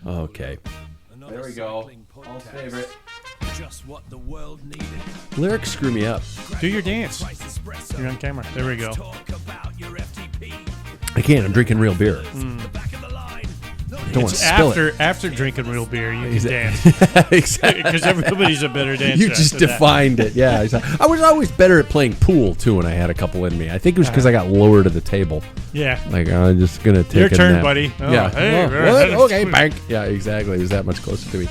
Okay. There we go. All favorite. Just what the world needed. Lyrics screw me up. Do your dance. You're on camera. There we go. I can't. I'm drinking real beer. I don't want to spill it. After drinking real beer, you can dance. Exactly. Because everybody's a better dancer. You just defined it. Yeah. Exactly. I was always better at playing pool, too, when I had a couple in me. I think it was because I got lower to the table. Yeah. Like, I'm just going to take your turn, nap. buddy. Oh, Yeah. Hey, what? Okay, bank. Yeah, exactly. It was that much closer to me.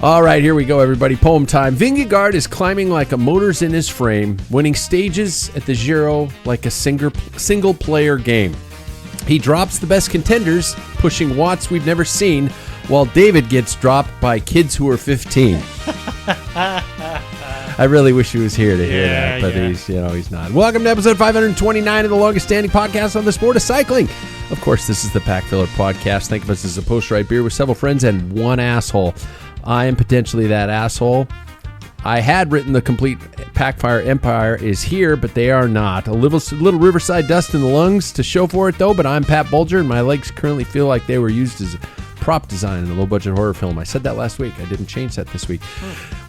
All right, here we go, everybody. Poem time. Vingegaard is climbing like a motor's in his frame, winning stages at the Giro like a single-player game. He drops the best contenders, pushing watts we've never seen, while David gets dropped by kids who are 15. I really wish he was here to hear that, but he's not. Welcome to episode 529 of the longest standing podcast on the sport of cycling. Of course, this is the Packfiller podcast. Think of us as a post-ride beer with several friends and one asshole. I am potentially that asshole. I had written the complete Packfiller Empire is here, but they are not. A little Riverside dust in the lungs to show for it, though, but I'm Pat Bulger, and my legs currently feel like they were used as prop design in a low-budget horror film. I said that last week. I didn't change that this week.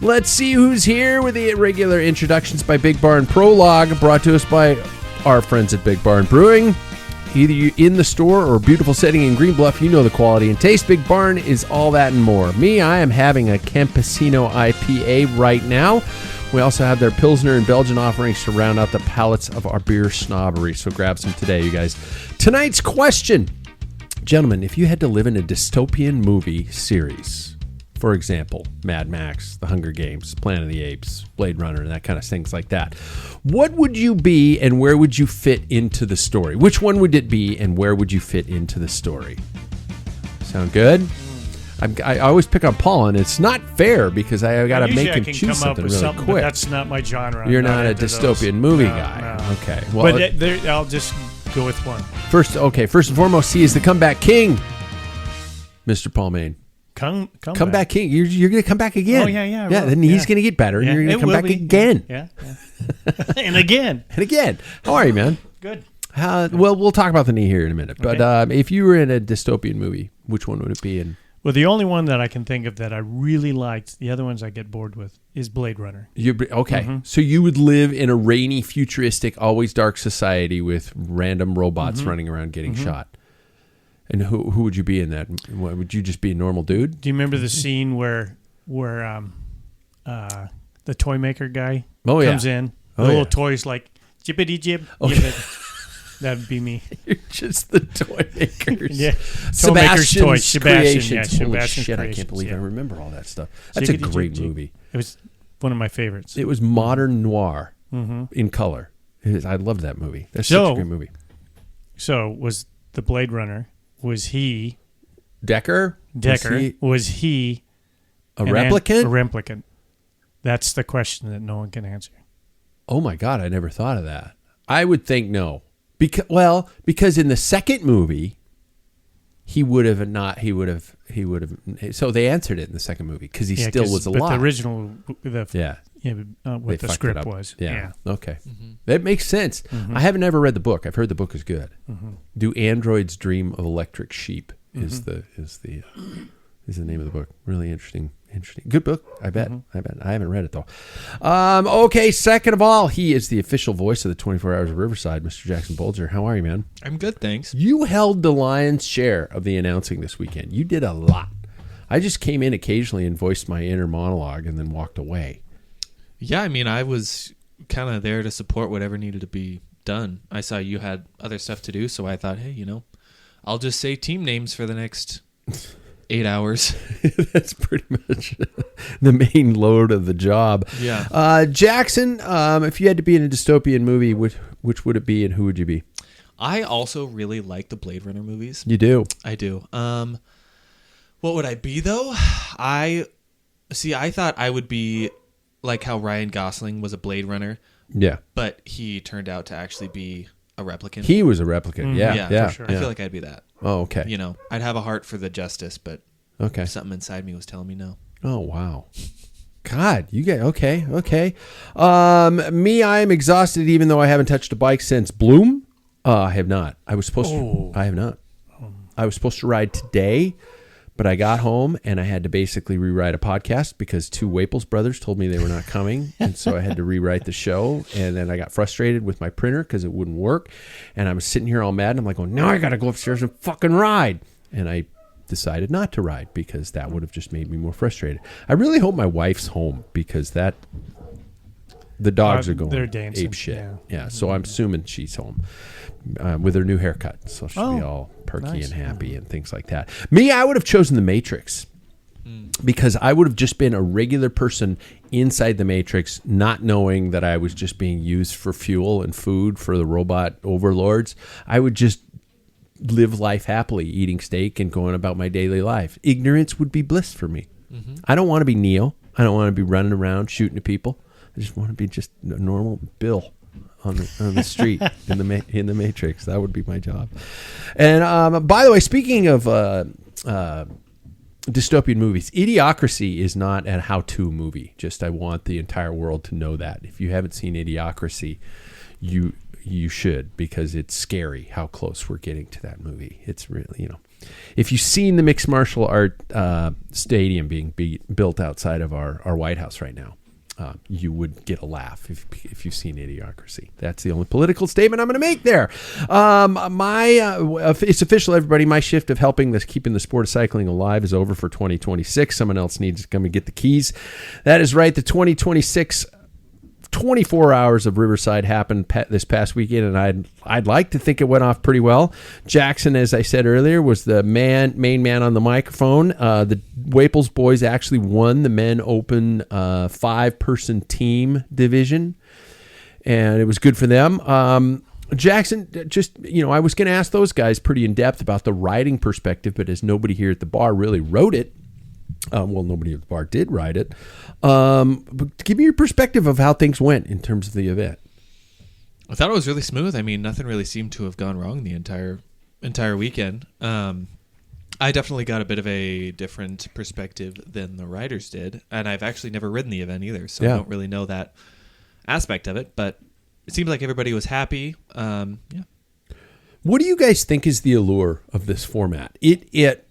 Let's see who's here with the regular introductions by Big Barn Prologue, brought to us by our friends at Big Barn Brewing. Either you in the store or a beautiful setting in Green Bluff, you know the quality and taste. Big Barn is all that and more. Me, I am having a Campesino IPA right now. We also have their Pilsner and Belgian offerings to round out the palates of our beer snobbery. So grab some today, you guys. Tonight's question. Gentlemen, if you had to live in a dystopian movie series, for example, Mad Max, The Hunger Games, Planet of the Apes, Blade Runner, and that kind of things like that, what would you be and where would you fit into the story? Which one would it be and where would you fit into the story? Sound good? I always pick on Paul, and it's not fair because I got to make him choose something really quick. But that's not my genre. You're not a dystopian movie guy. No. Okay. Well, but I'll just go with one. First and foremost, he is the comeback king, Mr. Paul Main. Come back king. You're going to come back again. Oh, yeah. Yeah, then he's going to get better, and you're going to come back again. Yeah. And again. And again. How are you, man? Good. Well, we'll talk about the knee here in a minute. But if you were in a dystopian movie, which one would it be? Well, the only one that I can think of that I really liked, the other ones I get bored with, is Blade Runner. Okay. Mm-hmm. So you would live in a rainy, futuristic, always dark society with random robots running around getting shot. And who would you be in that? Would you just be a normal dude? Do you remember the scene where the toy maker guy comes in? The little toy's like, jibbity jib. Okay. That'd be me. You're just the toy makers. Yeah. Sebastian's toy. Sebastian's Holy Sebastian's shit, I can't believe I remember all that stuff. That's a great movie. It was one of my favorites. It was modern noir in color. I loved that movie. That's such a great movie. So was the Blade Runner, was he... Decker? Was he a replicant? A replicant. That's the question that no one can answer. Oh my God, I never thought of that. I would think no. Because in the second movie, he would have. So they answered it in the second movie because he still was alive. But the original, what the script was. Yeah. Okay. Mm-hmm. That makes sense. Mm-hmm. I haven't ever read the book. I've heard the book is good. Mm-hmm. Do Androids Dream of Electric Sheep is the name of the book. Really interesting. Good book, I bet. I haven't read it, though. Okay, second of all, he is the official voice of the 24 Hours of Riverside, Mr. Jackson Bulger. How are you, man? I'm good, thanks. You held the lion's share of the announcing this weekend. You did a lot. I just came in occasionally and voiced my inner monologue and then walked away. Yeah, I mean, I was kind of there to support whatever needed to be done. I saw you had other stuff to do, so I thought, hey, I'll just say team names for the next 8 hours. That's pretty much the main load of the job. Yeah. Jackson, if you had to be in a dystopian movie, which would it be and who would you be? I also really like the Blade Runner movies. You do? I do. What would I be, though? I thought I would be like how Ryan Gosling was a Blade Runner. Yeah. But he turned out to actually be a replicant. He was a replicant. Yeah. For sure. I feel like I'd be that. Oh, okay. I'd have a heart for the justice, but something inside me was telling me no. Oh, wow. God, you get okay. Me, I am exhausted even though I haven't touched a bike since Bloom. I have not. I was supposed to. I have not. I was supposed to ride today, but I got home and I had to basically rewrite a podcast because 2 Waples brothers told me they were not coming. And so I had to rewrite the show. And then I got frustrated with my printer because it wouldn't work. And I was sitting here all mad. And I'm like, now I got to go upstairs and fucking ride. And I decided not to ride because that would have just made me more frustrated. I really hope my wife's home because the dogs are going ape shit. Yeah. So I'm assuming she's home with her new haircut. So she'll be all perky and happy and things like that. Me, I would have chosen the Matrix because I would have just been a regular person inside the Matrix, not knowing that I was just being used for fuel and food for the robot overlords. I would just live life happily, eating steak and going about my daily life. Ignorance would be bliss for me. I don't want to be Neo. I don't want to be running around shooting at people. I just want to be just a normal Bill on the street in the Matrix. That would be my job. And by the way, speaking of dystopian movies, Idiocracy is not a how-to movie. Just I want the entire world to know that. If you haven't seen Idiocracy, you should, because it's scary how close we're getting to that movie. It's really, if you've seen the mixed martial art stadium being built outside of our White House right now, you would get a laugh if you've seen Idiocracy. That's the only political statement I'm going to make there. It's official, everybody. My shift of keeping the sport of cycling alive is over for 2026. Someone else needs to come and get the keys. That is right. The 2026 24 Hours of Riverside happened this past weekend, and I'd like to think it went off pretty well. Jackson, as I said earlier, was the main man on the microphone. The Waples boys actually won the men open 5-person team division, and it was good for them. Jackson, I was going to ask those guys pretty in depth about the riding perspective, but as nobody here at the bar really wrote it, nobody at the bar did ride it. But give me your perspective of how things went in terms of the event. I thought it was really smooth. I mean, nothing really seemed to have gone wrong the entire weekend. I definitely got a bit of a different perspective than the riders did, and I've actually never ridden the event either, so I don't really know that aspect of it. But it seemed like everybody was happy. What do you guys think is the allure of this format? It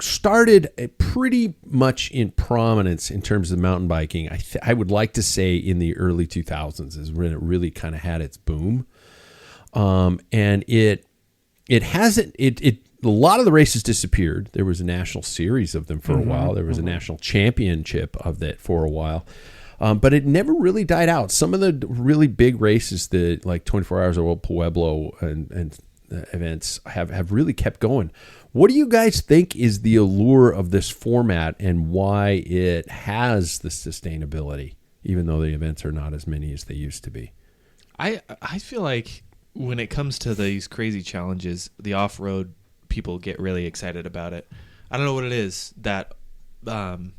started pretty much in prominence in terms of mountain biking. I would like to say in the early 2000s is when it really kind of had its boom. And it hasn't, a lot of the races disappeared. There was a national series of them for a while. There was a national championship of that for a while. But it never really died out. Some of the really big races, like 24 Hours of Old Pueblo and events have really kept going. What do you guys think is the allure of this format and why it has the sustainability, even though the events are not as many as they used to be? I feel like when it comes to these crazy challenges, the off-road people get really excited about it. I don't know what it is that, I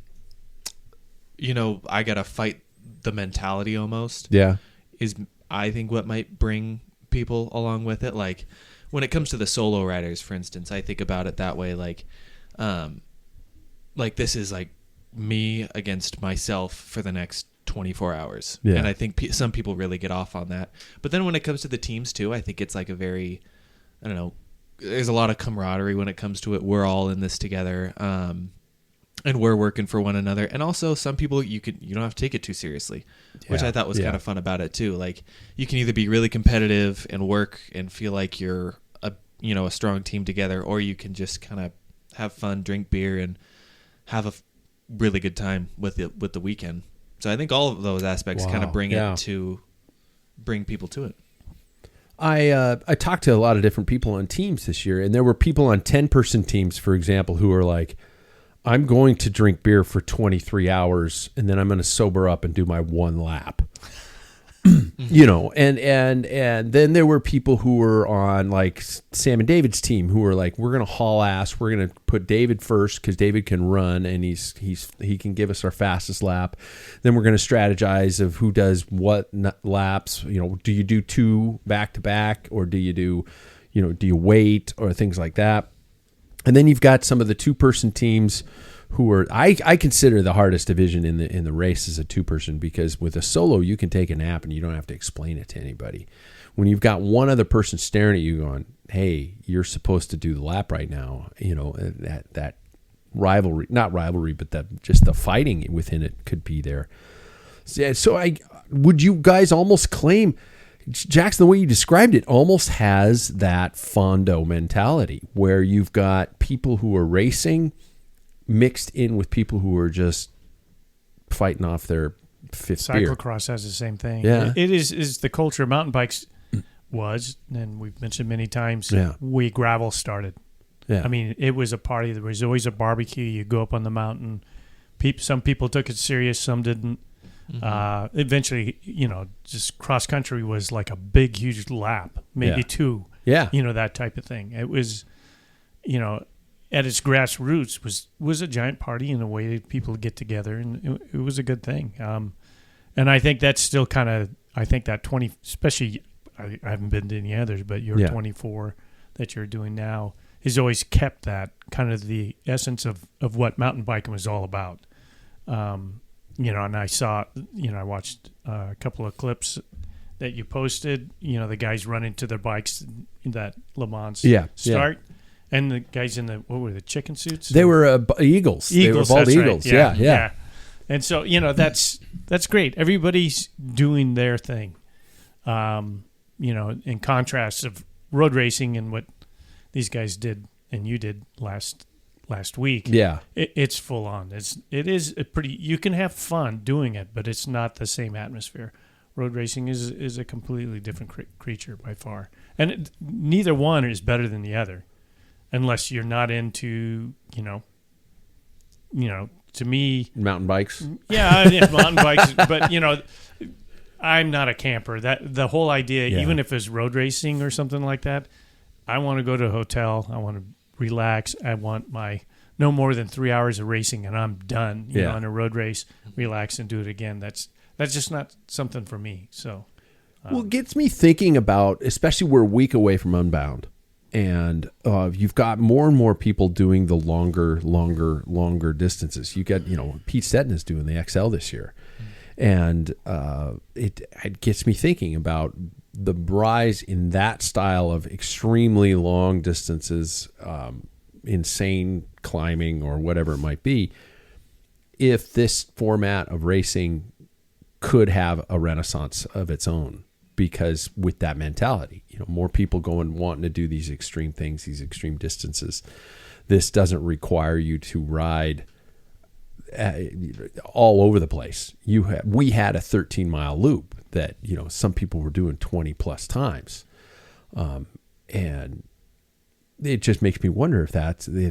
got to fight the mentality almost. Yeah. Is I think what might bring people along with it. Like, when it comes to the solo riders, for instance, I think about it that way. Like this is like me against myself for the next 24 hours. Yeah. And I think some people really get off on that. But then when it comes to the teams too, I think it's like a very, there's a lot of camaraderie when it comes to it. We're all in this together. And we're working for one another. And also some people you don't have to take it too seriously, which I thought was kind of fun about it too. Like, you can either be really competitive and work and feel like you're a strong team together, or you can just kind of have fun, drink beer, and have a really good time with the weekend. So I think all of those aspects kind of bring people to it. I talked to a lot of different people on teams this year, and there were people on 10-person teams, for example, who are like, I'm going to drink beer for 23 hours and then I'm going to sober up and do my one lap. And then there were people who were on like Sam and David's team who were like, we're going to haul ass. We're going to put David first because David can run and he can give us our fastest lap. Then we're going to strategize of who does what laps. Do you do 2 back to back, or do you wait, or things like that? And then you've got some of the 2-person teams who are, I consider the hardest division in the race as a 2-person, because with a solo you can take a nap and you don't have to explain it to anybody. when you've got one other person staring at you going, hey, you're supposed to do the lap right now, that rivalry, not rivalry, but that just the fighting within it could be there. So would you guys almost claim, Jackson, the way you described it almost has that Fondo mentality where you've got people who are racing mixed in with people who are just fighting off their fifth beer. Cyclocross has the same thing. Yeah. It is the culture of mountain bikes was, and we've mentioned many times, we gravel started. Yeah. I mean, it was a party. There was always a barbecue. You go up on the mountain. Some people took it serious, some didn't. Mm-hmm. Eventually, just cross country was like a big, huge lap, maybe two. Yeah. That type of thing. It was, at its grassroots was a giant party in a way that people get together, and it was a good thing. And I think that's still kind of, I think that 20, especially, I haven't been to any others, but your 24 that you're doing now has always kept that kind of the essence of what mountain biking was all about. And I saw, I watched a couple of clips that you posted, the guys running to their bikes in that Le Mans start. Yeah. And the guys in what were the chicken suits? They were eagles. They were bald eagles. Right. Yeah. And so, that's great. Everybody's doing their thing. In contrast of road racing and what these guys did and you did last week. Yeah. It's full on. It is a pretty, you can have fun doing it, but it's not the same atmosphere. Road racing is a completely different creature by far. And neither one is better than the other. Unless you're not into, to me, mountain bikes. Yeah, mountain bikes. But I'm not a camper. That the whole idea, even if it's road racing or something like that, I want to go to a hotel. I want to relax. I want my no more than 3 hours of racing, and I'm done. On a road race, relax and do it again. That's just not something for me. So, it gets me thinking about, especially we're a week away from Unbound. And you've got more and more people doing the longer distances. You got, Pete Stetten is doing the XL this year. And it gets me thinking about the rise in that style of extremely long distances, insane climbing or whatever it might be. If this format of racing could have a renaissance of its own. Because with that mentality, more people wanting to do these extreme things, these extreme distances. This doesn't require you to ride all over the place. We had a 13-mile loop that some people were doing 20 plus times, and it just makes me wonder if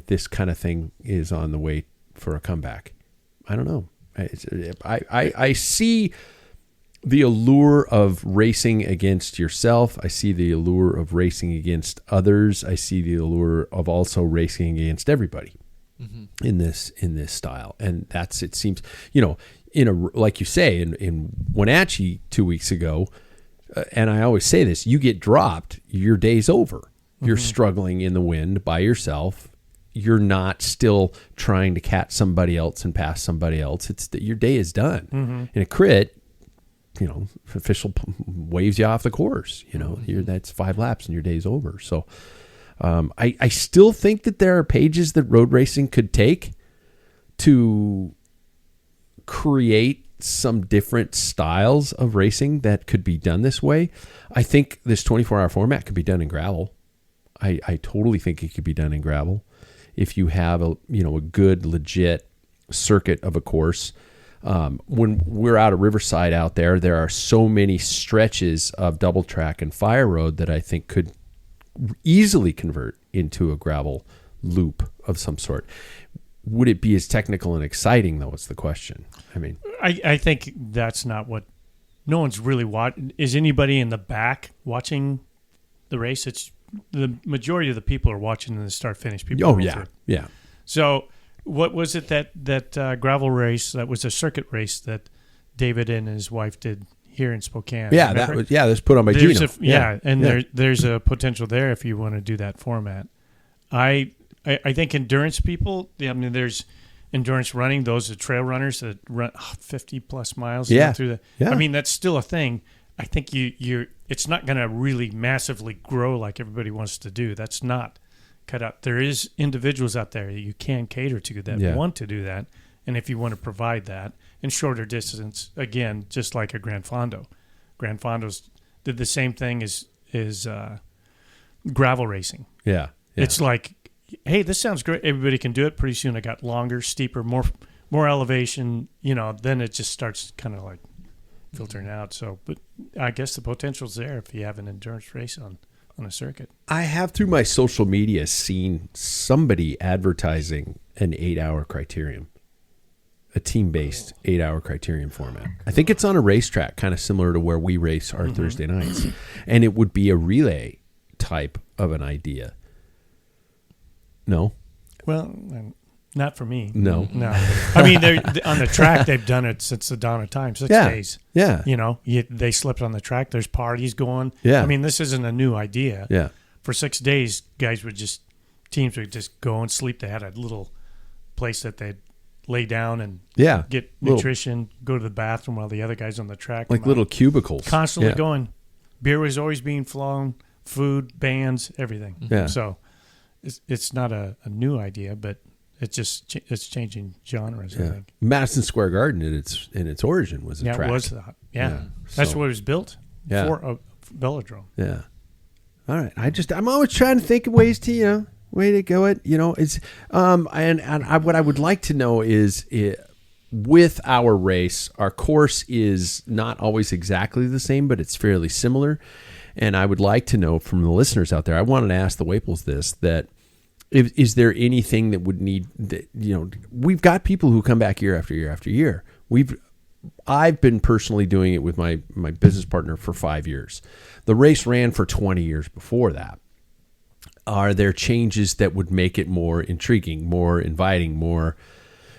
this kind of thing is on the way for a comeback. I don't know. I see the allure of racing against yourself. I see the allure of racing against others. I see the allure of also racing against everybody in this style. And it seems, like you say, in Wenatchee 2 weeks ago, and I always say this, you get dropped, your day's over. You're struggling in the wind by yourself. You're not still trying to catch somebody else and pass somebody else. Your day is done. In a crit, official waves you off the course. That's 5 laps and your day's over. So I still think that there are pages that road racing could take to create some different styles of racing that could be done this way. I think this 24-hour format could be done in gravel. I totally think it could be done in gravel. If you have a good, legit circuit of a course. When we're out at Riverside out there are so many stretches of double track and fire road that I think could easily convert into a gravel loop of some sort. Would it be as technical and exciting, though, is the question. I mean, I think that's not what, no one's really watching. Is anybody in the back watching the race? It's the majority of the people are watching the start-finish. People yeah. So what was it that gravel race, that was a circuit race that David and his wife did here in Spokane? Yeah, remember? That was put on by Giro. There's a potential there if you want to do that format. I think endurance people, there's endurance running, those are trail runners that run 50 plus miles through the. Yeah. I mean, that's still a thing. I think it's not going to really massively grow like everybody wants to do. That's not cut out. There is individuals out there that you can cater to that want to do that. And if you want to provide that in shorter distance, again, just like a Grand Fondo. Grand Fondos did the same thing as gravel racing. Yeah. It's like, hey, this sounds great. Everybody can do it. Pretty soon it got longer, steeper, more elevation, then it just starts kind of like filtering out. So, but I guess the potential's there if you have an endurance race on a circuit. I have through my social media seen somebody advertising an 8-hour criterium, a team-based 8-hour criterium format. I think it's on a racetrack, kind of similar to where we race our Thursday nights. And it would be a relay type of an idea. No? Well, not for me. No. I mean, on the track, they've done it since the dawn of time, 6 days. Yeah. They slept on the track. There's parties going. Yeah. I mean, this isn't a new idea. Yeah. For 6 days, teams would just go and sleep. They had a little place that they'd lay down and get nutrition, go to the bathroom while the other guy's on the track. Like little cubicles. Constantly going. Beer was always being flown, food, bands, everything. Yeah. So it's not a new idea, but it's changing genres. I think Madison Square Garden in its origin was a track. It was that. Yeah. That's what it was built for a velodrome. Yeah. All right. I'm always trying to think of ways to way to go it. It's what I would like to know is with our race, our course is not always exactly the same, but it's fairly similar. And I would like to know from the listeners out there. I wanted to ask the Waples this, that is there anything that would need that, we've got people who come back year after year after year. I've been personally doing it with my business partner for 5 years. The race ran for 20 years before that. Are there changes that would make it more intriguing, more inviting, more,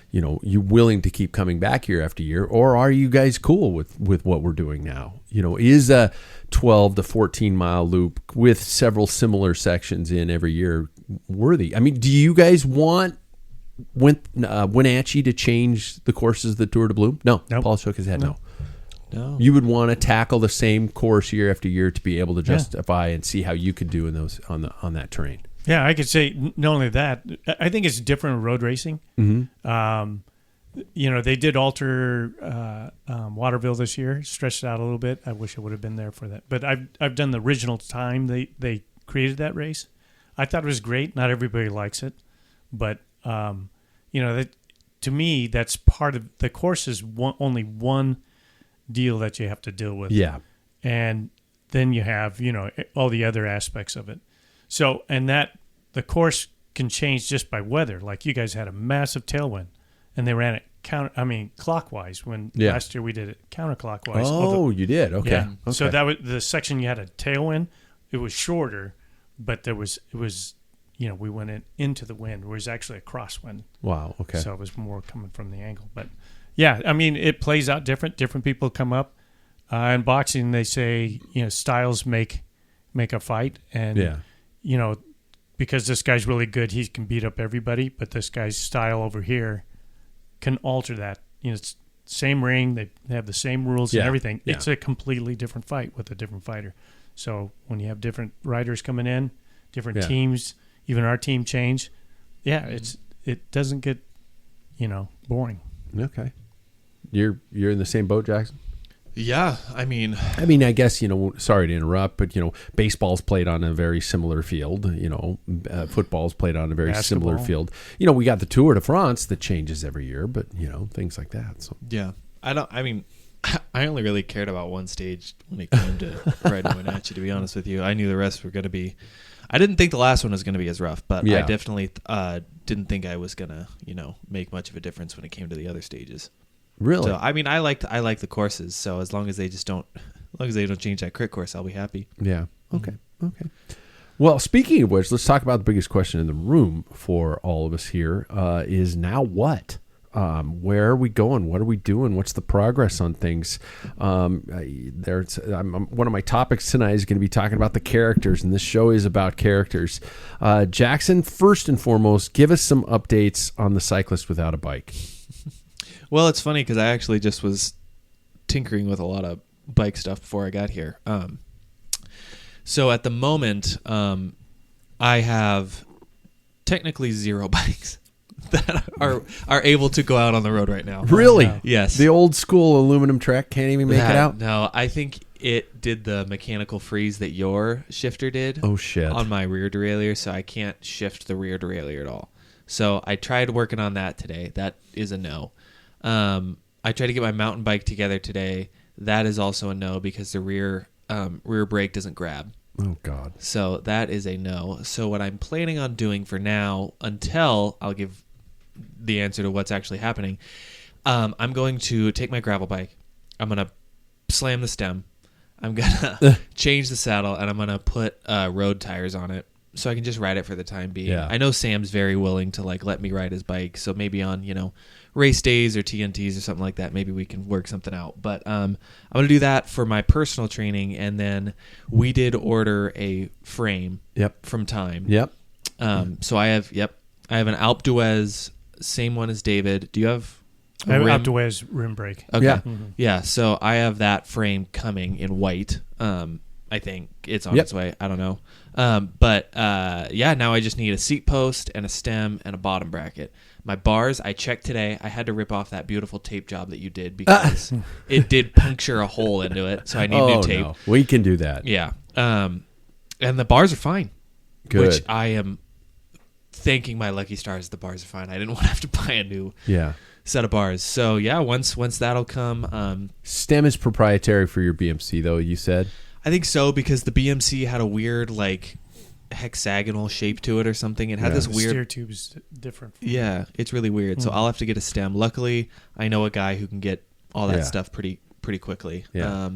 you willing to keep coming back year after year? Or are you guys cool with what we're doing now? Is a 12 to 14 mile loop with several similar sections in every year worthy? I mean, do you guys want Wenatchee to change the courses of the Tour de Bloom? No. Nope. Paul shook his head. No. You would want to tackle the same course year after year to be able to justify and see how you could do in those on that terrain. Yeah, I could say not only that. I think it's different in road racing. Mm-hmm. They did alter Waterville this year, stretched it out a little bit. I wish I would have been there for that. But I've done the original time they created that race. I thought it was great. Not everybody likes it, but that, to me, that's part of the course. Is only one deal that you have to deal with. Yeah, and then you have all the other aspects of it. So, and that the course can change just by weather. Like you guys had a massive tailwind, and they ran it clockwise. When last year we did it counterclockwise. Oh, you did? Okay. Yeah. Okay. So that was the section you had a tailwind. It was shorter, but it was we went into the wind. It was actually a crosswind. Wow. Okay. So it was more coming from the angle. But yeah, I mean, it plays out different. Different people come up. In boxing, they say styles make a fight, and because this guy's really good, he can beat up everybody. But this guy's style over here can alter that. It's same ring. They have the same rules and everything. Yeah. It's a completely different fight with a different fighter. So when you have different riders coming in, different teams, even our team change. Yeah, it doesn't get boring. Okay, you're in the same boat, Jackson. Yeah, I mean, I guess sorry to interrupt, but baseball's played on a very similar field. Football's played on a very similar field. We got the Tour de France that changes every year, but things like that. So yeah, I only really cared about one stage when it came to riding Wenatchee. To be honest with you, I knew the rest were going to be. I didn't think the last one was going to be as rough, but I definitely didn't think I was going to make much of a difference when it came to the other stages. Really? So I like the courses. So as long as they don't change that crit course, I'll be happy. Yeah. Okay. Okay. Well, speaking of which, let's talk about the biggest question in the room for all of us here. Is now what? Where are we going? What are we doing? What's the progress on things? One of my topics tonight is going to be talking about the characters, and this show is about characters. Jackson, first and foremost, give us some updates on the Cyclist Without a Bike. Well, it's funny because I actually just was tinkering with a lot of bike stuff before I got here. So at the moment, I have technically 0 bikes that are able to go out on the road right now. Really? Wow. Yes. The old school aluminum track can't even make it out? No, I think it did the mechanical freeze that your shifter did. Oh, shit. On my rear derailleur, so I can't shift the rear derailleur at all. So I tried working on that today. That is a no. I tried to get my mountain bike together today. That is also a no because the rear brake doesn't grab. Oh, God. So that is a no. So what I'm planning on doing for now, until I'll give the answer to what's actually happening, I'm going to take my gravel bike. I'm going to slam the stem. I'm going to change the saddle, and I'm going to put road tires on it so I can just ride it for the time being. Yeah. I know Sam's very willing to let me ride his bike, so maybe on, race days or TNTs or something like that, maybe we can work something out. But I'm going to do that for my personal training, and then we did order a frame from Time. Yep. So I have an Alpe d'Huez, same one as David. Do you have I have Alpe d'Huez rim brake. Okay. Yeah. Yeah, so I have that frame coming in white. I think it's on its way. I don't know. But now I just need a seat post and a stem and a bottom bracket. My bars, I checked today. I had to rip off that beautiful tape job that you did because it did puncture a hole into it. So I need new tape. No. We can do that. Yeah. And the bars are fine. Good. Which I am thanking my lucky stars the bars are fine. I didn't want to have to buy a new set of bars. So yeah, once that'll come. Stem is proprietary for your BMC though, you said? I think so because the BMC had a weird hexagonal shape to it or something. It had this weird steer tube's different. Yeah, it's really weird. So I'll have to get a stem. Luckily, I know a guy who can get all that stuff pretty quickly. Yeah.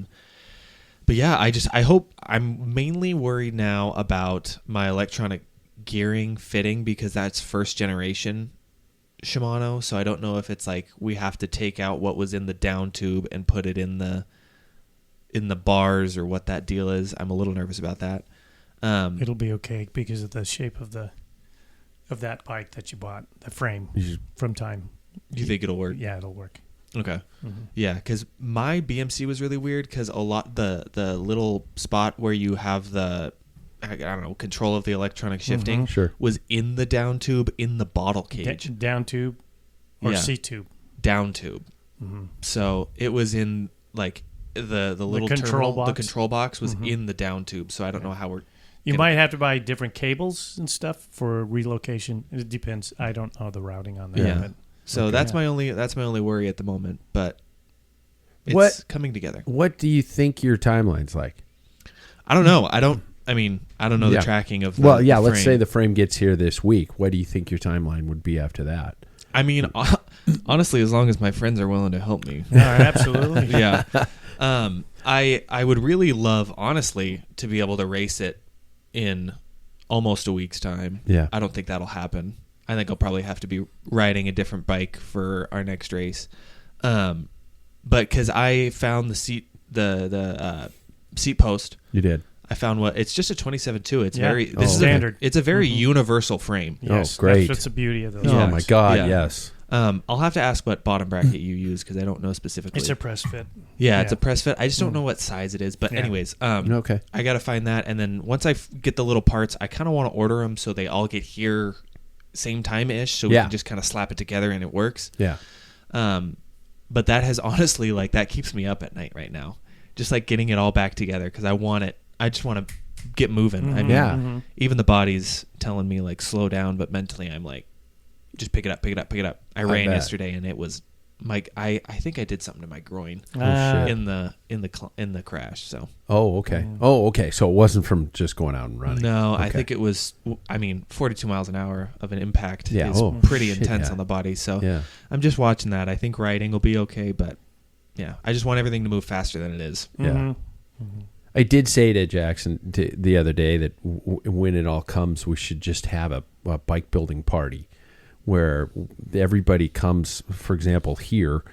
But yeah, I hope. I'm mainly worried now about my electronic gearing fitting because that's first generation Shimano. So I don't know if it's we have to take out what was in the down tube and put it in the bars or what that deal is. I'm a little nervous about that. It'll be okay because of the shape of that bike that you bought, the frame from Time. Do you think it'll work? Yeah, it'll work. Okay. Yeah, because my BMC was really weird because a lot the little spot where you have the control of the electronic shifting was in the down tube in the bottle cage. Down tube or seat tube? Down tube. So it was in the little control box? The control box was in the down tube. So I don't know how we're. You might have to buy different cables and stuff for relocation. It depends. I don't know the routing on that. Yeah. But so that's my only worry at the moment. But it's coming together. What do you think your timeline's like? I don't know. I don't know the tracking of the let's frame. say the frame gets here this week. What do you think your timeline would be after that? I mean, honestly, as long as my friends are willing to help me. Absolutely. Yeah. I would really love, honestly, to be able to race it in almost a week's time. Yeah. I don't think that'll happen. I think I'll probably have to be riding a different bike for our next race. But because I found the seat post. You did. I found it's just a 27.2. It's very standard. It's a very universal frame. Yes, great. That's the beauty of those. Oh my God, Yeah. yes. I'll have to ask what bottom bracket you use because I don't know specifically. It's a press fit. Yeah, it's a press fit. I just don't know what size it is. But anyways, okay. I got to find that. And then once I get the little parts, I kind of want to order them so they all get here same time-ish so we can just kind of slap it together and it works. Yeah. But that has honestly, that keeps me up at night right now. Just getting it all back together because I want it. I just want to get moving. I mean, even the body's telling me slow down, but mentally I'm just pick it up. I ran yesterday and it was I think I did something to my groin in the crash. So. Oh, okay. Oh, okay. So it wasn't from just going out and running. No, okay. I think it was. 42 miles an hour of an impact is Oh, pretty shit, intense yeah. on the body. So I'm just watching that. I think riding will be okay, but yeah, I just want everything to move faster than it is. Yeah. I did say to Jackson the other day that when it all comes, we should just have a bike building party where everybody comes, for example, here,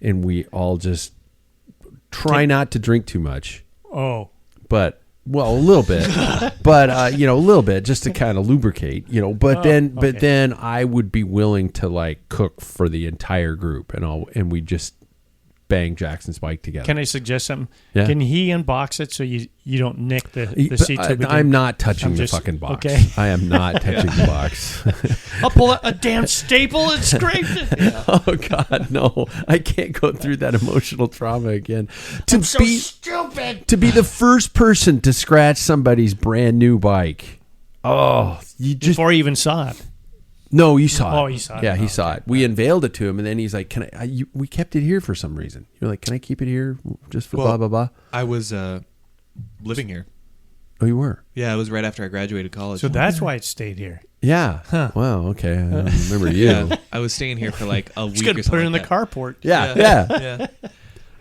and we all just try not to drink too much. Oh. But, a little bit. But, a little bit just to kind of lubricate, But then I would be willing to, cook for the entire group, and we just bang Jackson's bike together. Can I suggest something? Yeah. Can he unbox it so you don't nick the seat? I'm not touching the fucking box. Okay. I am not touching the box. I'll pull out a damn staple and scrape it. Yeah. Oh God, no! I can't go through that emotional trauma again. I'm so stupid. To be the first person to scratch somebody's brand new bike. Oh, you just Before he even saw it. no, you saw it. Oh, he saw it. Yeah, he Oh, saw okay. it. We unveiled it to him, and then he's like, "Can I?" We kept it here for some reason. You're like, "Can I keep it here just for blah blah blah?" I was living here. Oh, you were. Yeah, it was right after I graduated college. So that's why it stayed here. Yeah. Huh. Well, okay. I don't remember you. Yeah, I was staying here for like a week Just or gonna something. put it in the like that. carport. Yeah. Yeah.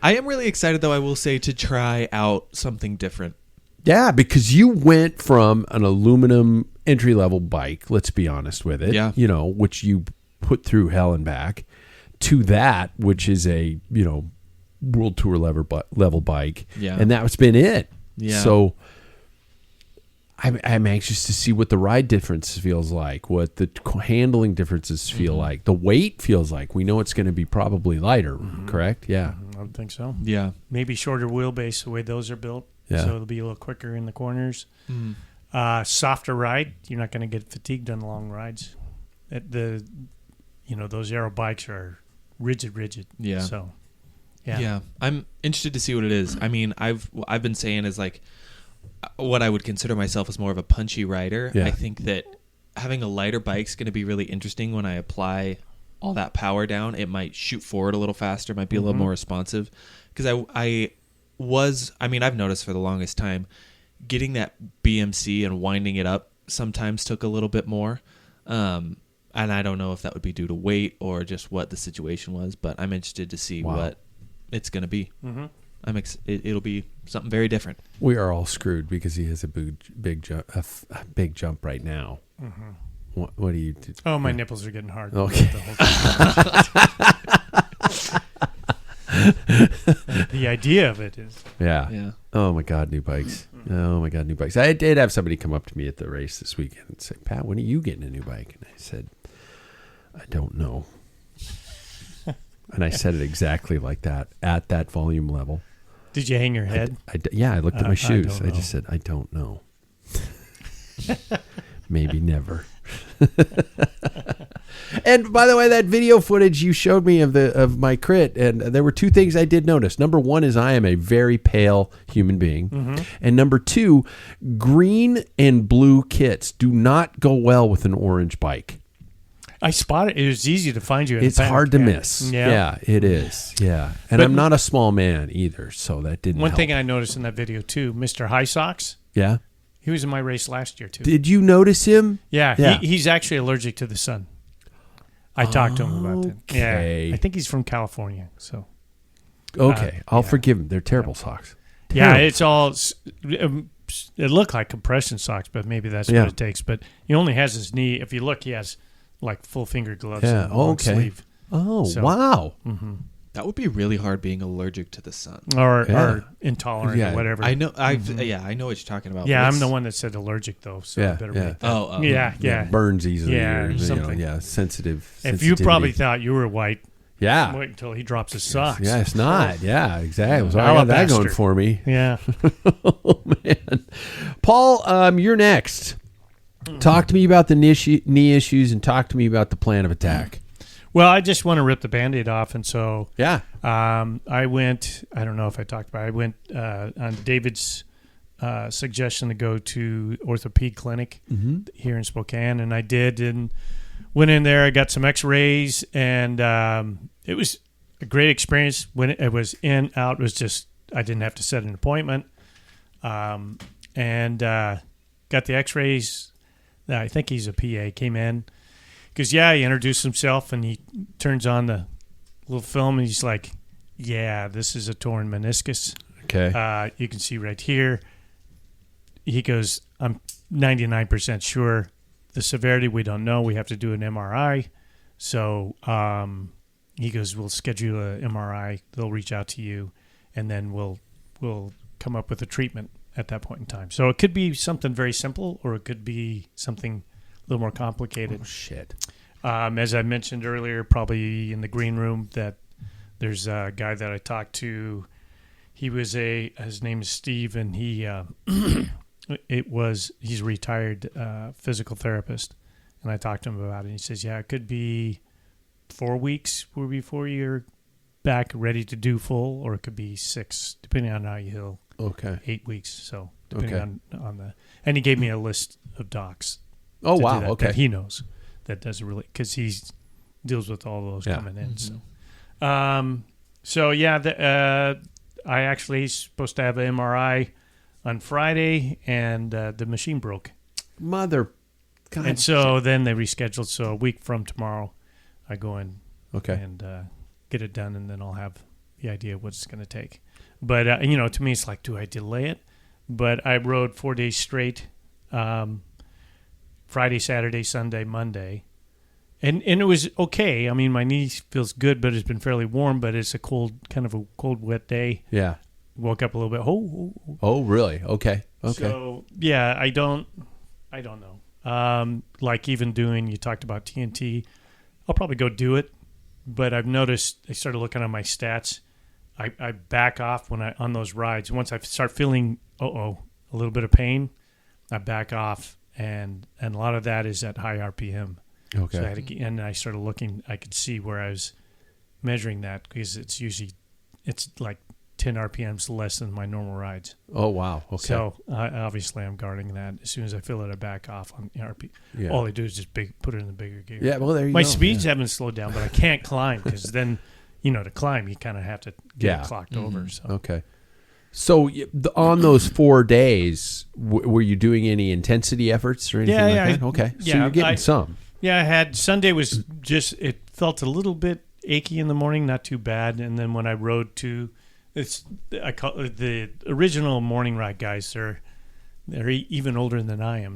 I am really excited, though, I will say, to try out something different. Yeah, because you went from an aluminum entry-level bike, let's be honest with it, Yeah. which you put through hell and back, to that, which is a, World Tour level bike. Yeah. And that's been it. Yeah. So I'm anxious to see what the ride difference feels like, what the handling differences feel like, the weight feels like. We know it's going to be probably lighter, correct? Yeah. I would think so. Yeah. Maybe shorter wheelbase the way those are built. Yeah. So it'll be a little quicker in the corners. Softer ride. You're not going to get fatigued on long rides. Those aero bikes are rigid. Yeah. So, Yeah. I'm interested to see what it is. I mean, I've been saying is like what I would consider myself as more of a punchy rider. Yeah. I think that having a lighter bike is going to be really interesting when I apply all that power down. It might shoot forward a little faster, might be a little more responsive. Because I've noticed for the longest time, getting that BMC and winding it up sometimes took a little bit more. And I don't know if that would be due to weight or just what the situation was, but I'm interested to see what it's going to be. Mm-hmm. It'll be something very different. We are all screwed because he has a big jump right now. Mm-hmm. What do you do? Oh, my nipples are getting hard. Okay. The idea of it is. Yeah. Oh my God, new bikes. Oh my God, new bikes. I did have somebody come up to me at the race this weekend and say, "Pat, when are you getting a new bike?" And I said, "I don't know." And I said it exactly like that at that volume level. Did you hang your head? I looked at my shoes. don't I just said, "I don't know." Maybe never. And by the way, that video footage you showed me of my crit, and there were two things I did notice. Number one is I am a very pale human being, and number two, green and blue kits do not go well with an orange bike. I spotted it. It was easy to find you. It's hard to miss. Yeah, it is. Yeah, and But- I'm not a small man either, so that didn't. One help. thing I noticed in that video too, Mr. High Socks. Yeah. He was in my race last year too. Did you notice him? Yeah. He's actually allergic to the sun. I talked to him about that. Okay. Yeah, I think he's from California. So Okay, I'll forgive him. They're terrible socks. yeah, Terrible. it's all. It looked like compression socks, but maybe that's Yeah. what it takes. But he only has his knee. If you look, he has like full finger gloves. Yeah. And a long Okay. sleeve. Oh, So- wow. That would be really hard being allergic to the sun. Or intolerant Yeah. or whatever. I know. I know what you're talking about. Yeah, but I'm it's- the one that said allergic though. So Yeah, I better yeah. make that. Oh, Yeah. Burns easily. Yeah, or, something. sensitive. If you probably sensitivity. thought you were white, Yeah. wait until he drops his socks. Yeah, it's not. Yeah, exactly. So I got that going Alabaster. for me. Yeah. Oh, man. Paul, you're next. Talk to me about the knee issues and talk to me about the plan of attack. Well, I just want to rip the Band-Aid off, and so Yeah. I went. I don't know if I talked about it. I went on David's suggestion to go to orthopedic clinic here in Spokane, and I did, and went in there. I got some X-rays, and it was a great experience. When it was in, out, it was just I didn't have to set an appointment, and got the X-rays. I think he's a PA. Came in. Because, he introduced himself, and he turns on the little film, and he's like, this is a torn meniscus. Okay. You can see right here. He goes, I'm 99% sure. The severity, we don't know. We have to do an MRI. So he goes, we'll schedule an MRI. They'll reach out to you, and then we'll come up with a treatment at that point in time. So it could be something very simple, or it could be something a little more complicated. Oh, shit. As I mentioned earlier, probably in the green room, that There's a guy that I talked to. His name is Steve, and he's a retired physical therapist. And I talked to him about it. And he says, yeah, it could be 4 weeks before you're back ready to do full, or it could be 6, depending on how you heal. Okay. 8 weeks. So depending on the, and he gave me a list of docs. Oh, to wow. do that, Okay. that he knows that doesn't really, because he deals with all those coming in. So I actually supposed to have an MRI on Friday, and the machine broke. God. And so then they rescheduled. So a week from tomorrow, I go in and get it done, and then I'll have the idea of what it's going to take. But, to me, it's like, do I delay it? But I rode 4 days straight, Friday, Saturday, Sunday, Monday. And it was okay. I mean, my knee feels good, but it's been fairly warm, but it's kind of a cold, wet day. Yeah. Woke up a little bit. Oh, really? Okay. So, yeah, I don't know. Like even doing, you talked about TNT, I'll probably go do it, but I've noticed, I started looking at my stats. I back off on those rides. Once I start feeling, a little bit of pain, I back off, and a lot of that is at high RPM. Okay. So and I started looking, I could see where I was measuring that, because it's like 10 RPMs less than my normal rides. Oh, wow. Okay. So obviously I'm guarding that. As soon as I feel it, I back off on the RP. Yeah. All I do is just put it in the bigger gear. Yeah, well, there you go. My speeds haven't slowed down, but I can't climb, because then, to climb, you kind of have to get it clocked over. So. Okay. So on those 4 days, were you doing any intensity efforts or anything like that? Okay. So you're getting some. Yeah, I had. Sunday was just, it felt a little bit achy in the morning, not too bad. And then when I rode to, I call it the original morning ride guys. They're even older than I am.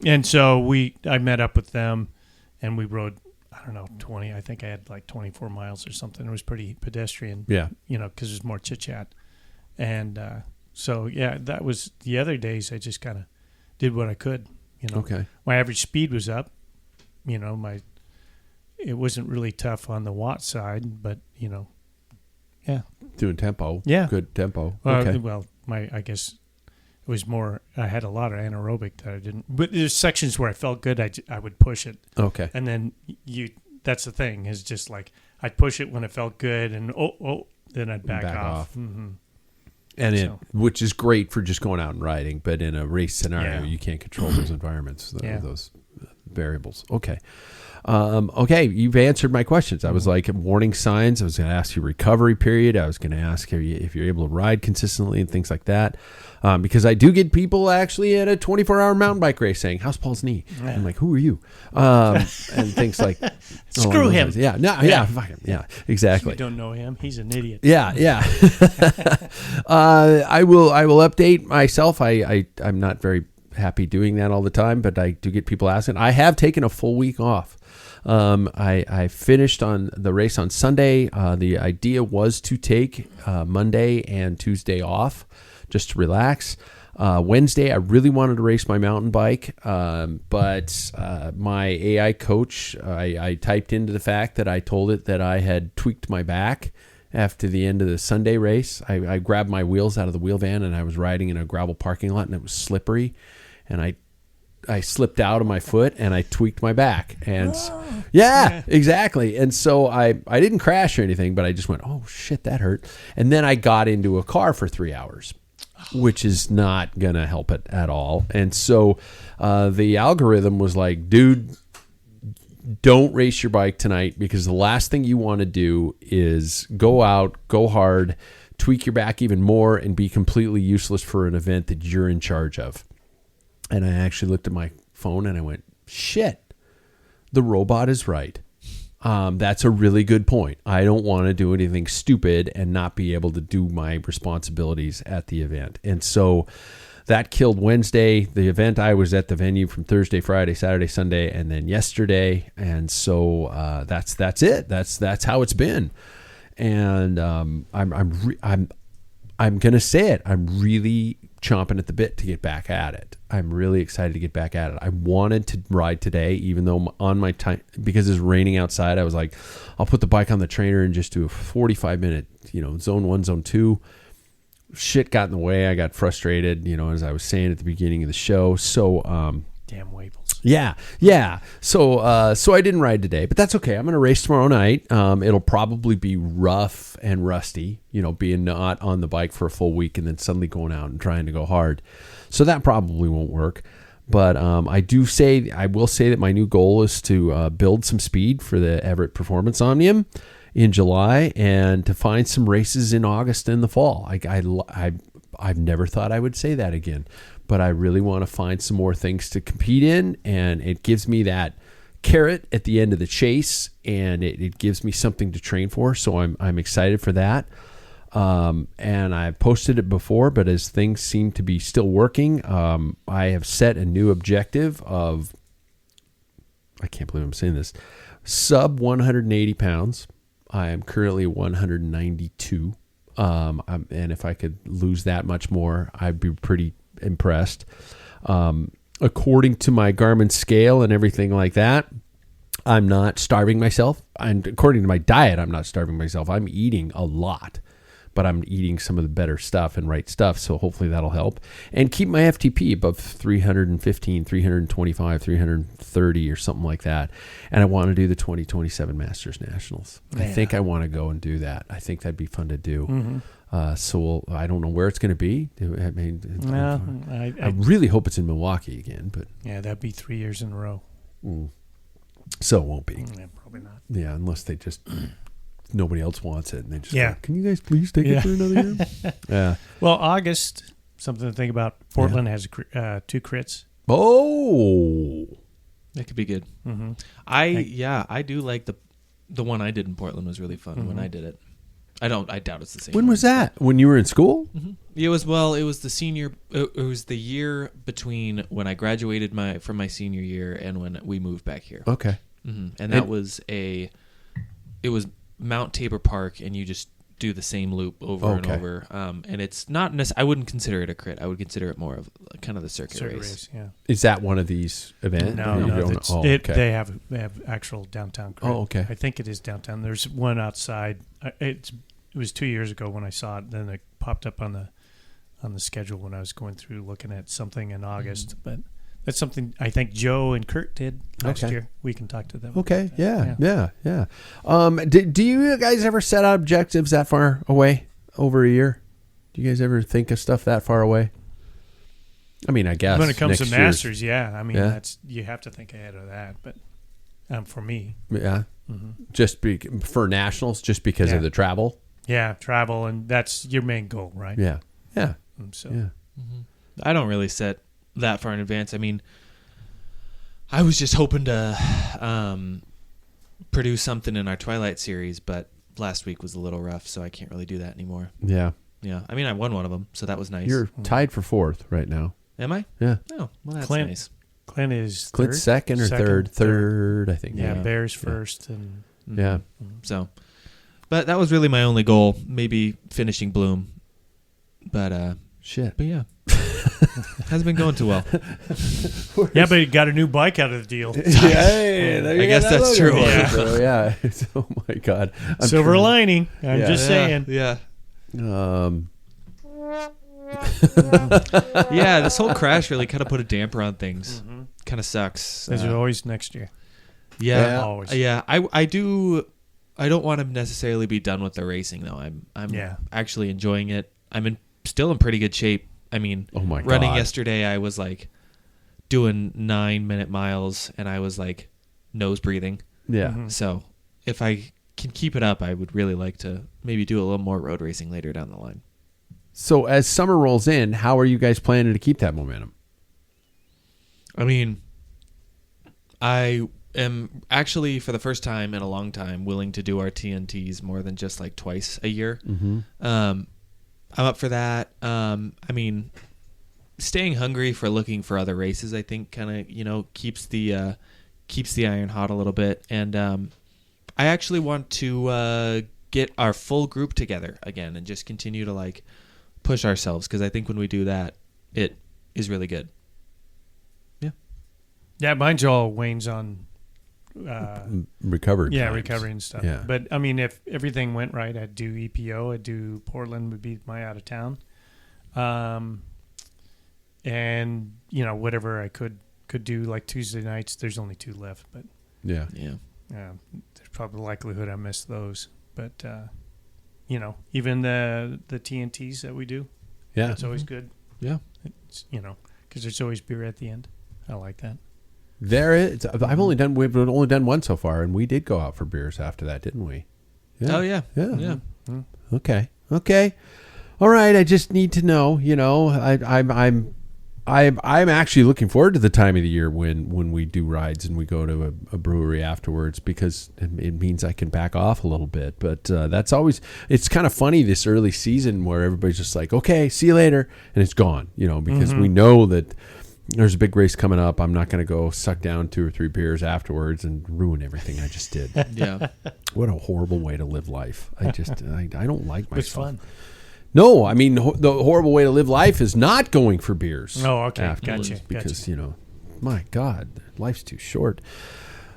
And so I met up with them, and we rode, I don't know, 20. I think I had like 24 miles or something. It was pretty pedestrian. Yeah. Because there's more chit chat. And so, yeah, that was the other days. I just kind of did what I could. Okay. My average speed was up. It wasn't really tough on the watt side, but yeah. Doing tempo. Yeah. Good tempo. Okay. Well, I guess it was more, I had a lot of anaerobic that I didn't, but there's sections where I felt good. I would push it. Okay. And then that's the thing, is just like, I'd push it when it felt good, and then I'd back off. Mm-hmm. And which is great for just going out and riding, but in a race scenario, you can't control those environments, those variables. Okay. Okay, you've answered my questions. I was like, warning signs. I was going to ask you recovery period. I was going to ask if you're able to ride consistently and things like that. Because I do get people actually at a 24-hour mountain bike race saying, how's Paul's knee? Yeah. I'm like, who are you? And things like, screw him. Lines. Yeah, no, yeah, fuck him. Yeah, exactly. You don't know him. He's an idiot. Yeah. I will update myself. I'm not very happy doing that all the time, but I do get people asking. I have taken a full week off. I finished on the race on Sunday. The idea was to take Monday and Tuesday off just to relax. Wednesday, I really wanted to race my mountain bike, but my AI coach, I typed into the fact that I told it that I had tweaked my back after the end of the Sunday race. I grabbed my wheels out of the wheel van, and I was riding in a gravel parking lot, and it was slippery, and I slipped out of my foot and I tweaked my back. And yeah, exactly. And so I didn't crash or anything, but I just went, oh shit, that hurt. And then I got into a car for 3 hours, which is not going to help it at all. And so the algorithm was like, dude, don't race your bike tonight, because the last thing you want to do is go out, go hard, tweak your back even more, and be completely useless for an event that you're in charge of. And I actually looked at my phone and I went, shit, the robot is right. That's a really good point. I don't want to do anything stupid and not be able to do my responsibilities at the event. And so that killed Wednesday. The event, I was at the venue from Thursday, Friday, Saturday, Sunday, and then yesterday. And so that's it. That's how it's been. And I'm going to say it. I'm really chomping at the bit to get back at it. I'm really excited to get back at it. I wanted to ride today, even though on my time, because it's raining outside, I was like, I'll put the bike on the trainer and just do a 45-minute, zone 1, zone 2. Shit got in the way. I got frustrated, as I was saying at the beginning of the show. So, damn Waples. Yeah. So I didn't ride today, but that's okay. I'm going to race tomorrow night. It'll probably be rough and rusty, being not on the bike for a full week and then suddenly going out and trying to go hard. So that probably won't work. But I will say that my new goal is to build some speed for the Everett Performance Omnium in July and to find some races in August and the fall. I've never thought I would say that again, but I really want to find some more things to compete in, and it gives me that carrot at the end of the chase, and it gives me something to train for. So I'm excited for that. And I've posted it before, but as things seem to be still working, I have set a new objective of, I can't believe I'm saying this, sub 180 pounds. I am currently 192. And if I could lose that much more, I'd be pretty impressed. According to my Garmin scale and everything like that, I'm not starving myself. And according to my diet, I'm not starving myself. I'm eating a lot, but I'm eating some of the better stuff and right stuff. So hopefully that'll help. And keep my FTP above 315, 325, 330 or something like that. And I want to do the 2027 Masters Nationals. Yeah. I think I want to go and do that. I think that'd be fun to do. Mm-hmm. So I don't know where it's going to be. I really hope it's in Milwaukee again. But yeah, that'd be 3 years in a row. So it won't be. Yeah, probably not. Yeah, unless they just... nobody else wants it, and they just go, can you guys please take it for another year? Yeah. Well, August, something to think about. Portland has 2 crits. Oh, that could be good. Mm-hmm. I do like the one I did in Portland was really fun when I did it. I doubt it's the same. When was that? When you were in school? Mm-hmm. It was the senior. It was the year between when I graduated from my senior year and when we moved back here. Okay. Mm-hmm. And that was it was Mount Tabor Park, and you just do the same loop over and over. And it's not I wouldn't consider it a crit. I would consider it more of kind of the circuit race. Yeah. Is that one of these events? No. They have actual downtown crit. Oh, okay. I think it is downtown. There's one outside. It was 2 years ago when I saw it. Then it popped up on the schedule when I was going through looking at something in August. But that's something I think Joe and Kurt did last year. We can talk to them. Okay. Yeah. Do you guys ever set out objectives that far away over a year? Do you guys ever think of stuff that far away? I mean, I guess when it comes to Masters, I mean, that's you have to think ahead of that. But for me, just for nationals, just because of the travel. Yeah, travel, and that's your main goal, right? Yeah. I don't really set that far in advance. I mean, I was just hoping to produce something in our Twilight series, but last week was a little rough, so I can't really do that anymore. Yeah. I mean, I won one of them, so that was nice. You're tied for 4th right now. Am I? Yeah. Oh, well, that's nice. Clint is Clint's second or third? Third, I think. Yeah, Bears first. And So, but that was really my only goal, maybe finishing Bloom. But, shit. But yeah. Hasn't been going too well. Yeah, but he got a new bike out of the deal. I guess that's true. Yeah. Oh my God. Silver lining. I'm just saying. Yeah. Yeah, this whole crash really kind of put a damper on things. Kind of sucks. As always next year. Yeah. Always. Yeah. I don't want to necessarily be done with the racing though. I'm actually enjoying it. I'm still in pretty good shape. I mean, running yesterday, I was like doing 9-minute miles and I was like nose breathing. Yeah. So if I can keep it up, I would really like to maybe do a little more road racing later down the line. So as summer rolls in, how are you guys planning to keep that momentum? I mean, I am actually for the first time in a long time willing to do our TNTs more than just like twice a year. I'm up for that. I mean, staying hungry for looking for other races, I think, kind of keeps the iron hot a little bit. And I actually want to get our full group together again and just continue to like push ourselves because I think when we do that, it is really good. Yeah, mine's all Wayne's on. Recovered. Yeah, times. recovery and stuff. Yeah. But I mean, if everything went right, I'd do EPO. I'd do Portland would be my out of town. And whatever I could do, like Tuesday nights. There's only 2 left, but Yeah. there's probably the likelihood I miss those. But even the TNTs that we do, Yeah. it's always good. Yeah. It's, because there's always beer at the end. I like that. There is. We've only done one so far, and we did go out for beers after that, didn't we? Yeah. Oh yeah. Yeah. Yeah. Okay. All right. I just need to know. I'm actually looking forward to the time of the year when we do rides and we go to a brewery afterwards, because it means I can back off a little bit. But that's always, it's kind of funny this early season where everybody's just like, okay, see you later, and it's gone. Because we know that there's a big race coming up. I'm not going to go suck down 2 or 3 beers afterwards and ruin everything I just did. Yeah. What a horrible way to live life. I don't like myself. It's fun. No, I mean, the horrible way to live life is not going for beers. Oh, okay. Afterwards, Gotcha. Because, my God, life's too short.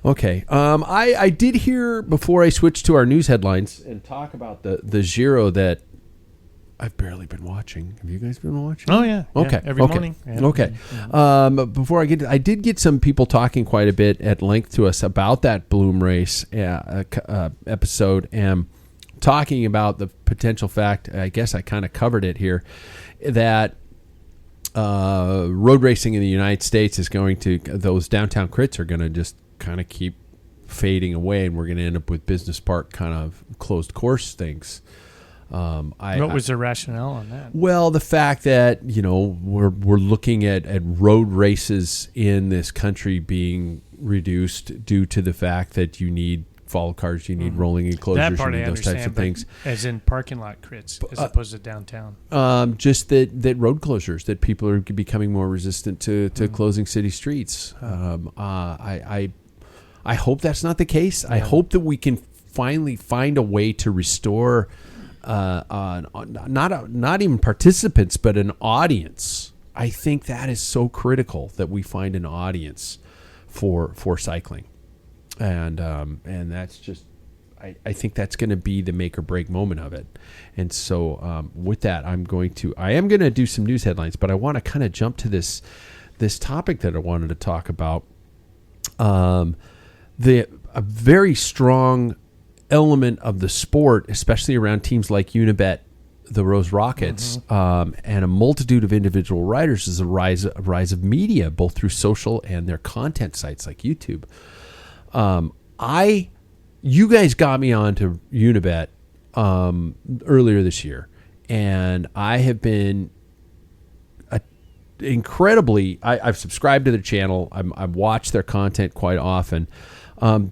Okay. I did hear, before I switched to our news headlines and talk about the Giro that I've barely been watching. Have you guys been watching? Oh, yeah. Okay. Every morning. Yeah. Okay. Before I did get some people talking quite a bit at length to us about that Bloom race episode, and talking about the potential fact, I guess I kind of covered it here, that road racing in the United States is going to, those downtown crits are going to just kind of keep fading away, and we're going to end up with business park kind of closed course things. What was the rationale on that? Well, the fact that we're looking at road races in this country being reduced due to the fact that you need follow cars, you need rolling enclosures, That part you need I those types of things. As in parking lot crits, as opposed to downtown. Just that road closures, that people are becoming more resistant to closing city streets. I hope that's not the case. Yeah. I hope that we can finally find a way to restore not even participants, but an audience. I think that is so critical, that we find an audience for cycling, and that's just, I think that's going to be the make or break moment of it. And so with that, I am going to do some news headlines, but I want to kind of jump to this topic that I wanted to talk about. A very strong element of the sport, especially around teams like Unibet, the Rose Rockets, and a multitude of individual riders, is a rise of media, both through social and their content sites like YouTube. You guys got me onto Unibet earlier this year, and I have been incredibly. I've subscribed to their channel. I've watched their content quite often.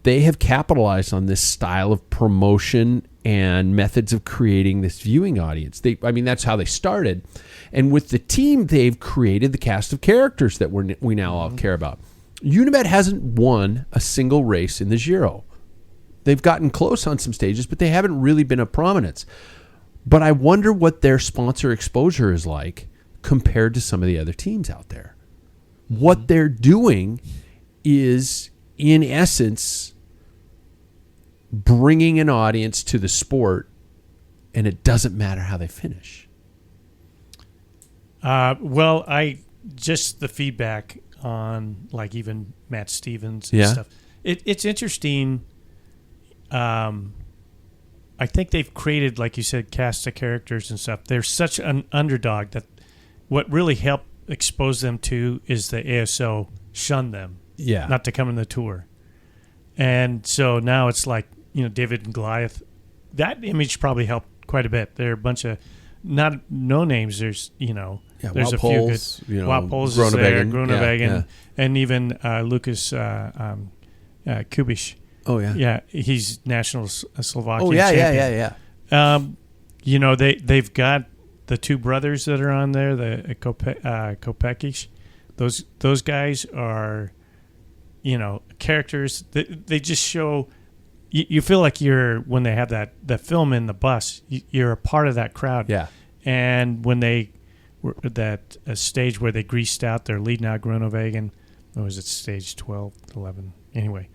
They have capitalized on this style of promotion and methods of creating this viewing audience. That's how they started. And with the team, they've created the cast of characters that we now all care about. Unibet hasn't won a single race in the Giro. They've gotten close on some stages, but they haven't really been of prominence. But I wonder what their sponsor exposure is like compared to some of the other teams out there. What they're doing is, in essence, bringing an audience to the sport, and it doesn't matter how they finish. Well, just the feedback on, like, even Matt Stevens and stuff. It's interesting. I think they've created, like you said, cast of characters and stuff. They're such an underdog that what really helped expose them to is the ASO shunned them. Yeah. Not to come in the tour. And so now it's like, David and Goliath. That image probably helped quite a bit. There are a bunch of no names. There's, there's a few good. Wout Poels is there, Groenewegen, and even Lucas Kubiš. Oh, yeah. Yeah, he's national Slovakian champion. They've got the 2 brothers that are on there, the Kopeckis. Those guys are, characters. They just show. You feel like when they have that film in the bus, you're a part of that crowd. Yeah. And when they were at that stage where they greased out, they're leading out Groenewegen, or was it stage 12, 11? Anyway,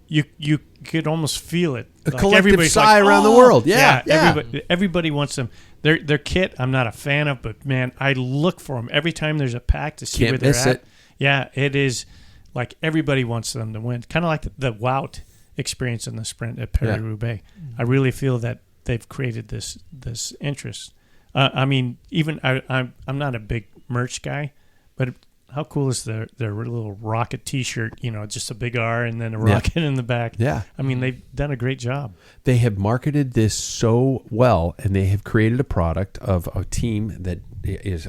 you could almost feel it. A collective sigh around the world. Yeah. Everybody wants them. Their kit, I'm not a fan of, but man, I look for them every time there's a pack to see Can't where they're miss at. it. Yeah, it is like everybody wants them to win. Kind of like the Wout experience in the sprint at Paris-Roubaix. I really feel that they've created this interest. I mean, even I'm not a big merch guy, but how cool is their little rocket T-shirt? Just a big R and then a rocket in the back. Yeah. I mean, they've done a great job. They have marketed this so well, and they have created a product of a team that is,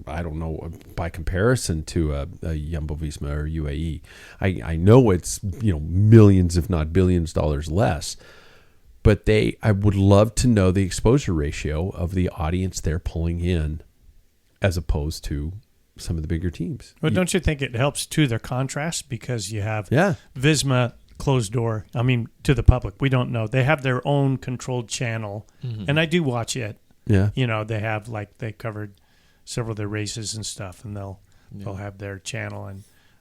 I don't know, by comparison to a Jumbo-Visma or UAE. I know it's millions, if not billions, dollars less. But I would love to know the exposure ratio of the audience they're pulling in, as opposed to some of the bigger teams. Well, don't you think it helps to their contrast, because you have Visma closed door, to the public. We don't know. They have their own controlled channel, and I do watch it. Yeah. They have, they covered several of their races and stuff, and they'll have their channel.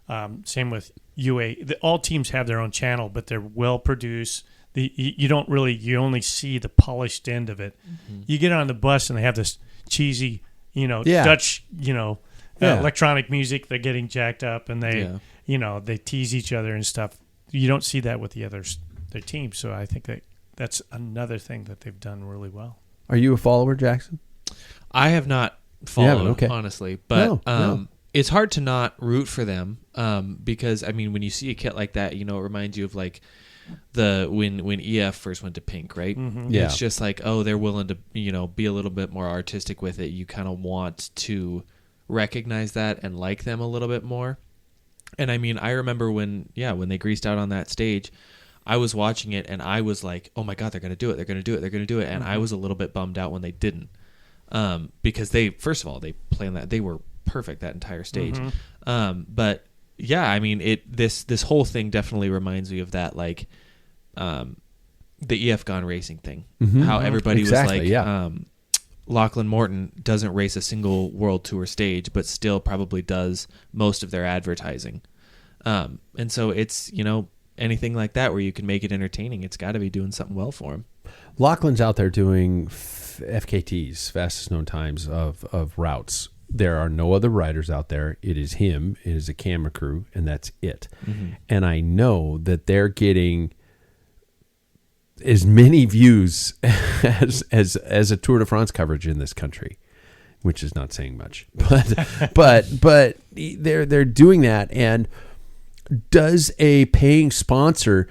And same with UA. All teams have their own channel, but they're well produced. You only see the polished end of it. You get on the bus and they have this cheesy, Dutch, electronic music. They're getting jacked up, and they tease each other and stuff. You don't see that with their team. So I think that's another thing that they've done really well. Are you a follower, Jackson? I have not followed, okay. honestly, but No. It's hard to not root for them because when you see a kit like that, it reminds you of when EF first went to Pink, right? Yeah. It's just they're willing to be a little bit more artistic with it. You kind of want to recognize that and like them a little bit more. And I remember when they greased out on that stage, I was watching it and I was like, oh my God, they're going to do it. They're going to do it. They're going to do it. And I was a little bit bummed out when they didn't. Because they planned that. They were perfect that entire stage. But yeah, this whole thing definitely reminds me of that, the EF Gone Racing thing. How everybody was Lachlan Morton doesn't race a single World Tour stage, but still probably does most of their advertising. And so it's, anything like that where you can make it entertaining, it's got to be doing something well for him. Lachlan's out there doing FKTs, fastest known times of routes. There are no other riders out there. It is him. It is a camera crew, and that's it. And I know that they're getting as many views as a Tour de France coverage in this country, which is not saying much. But they're doing that. And does a paying sponsor,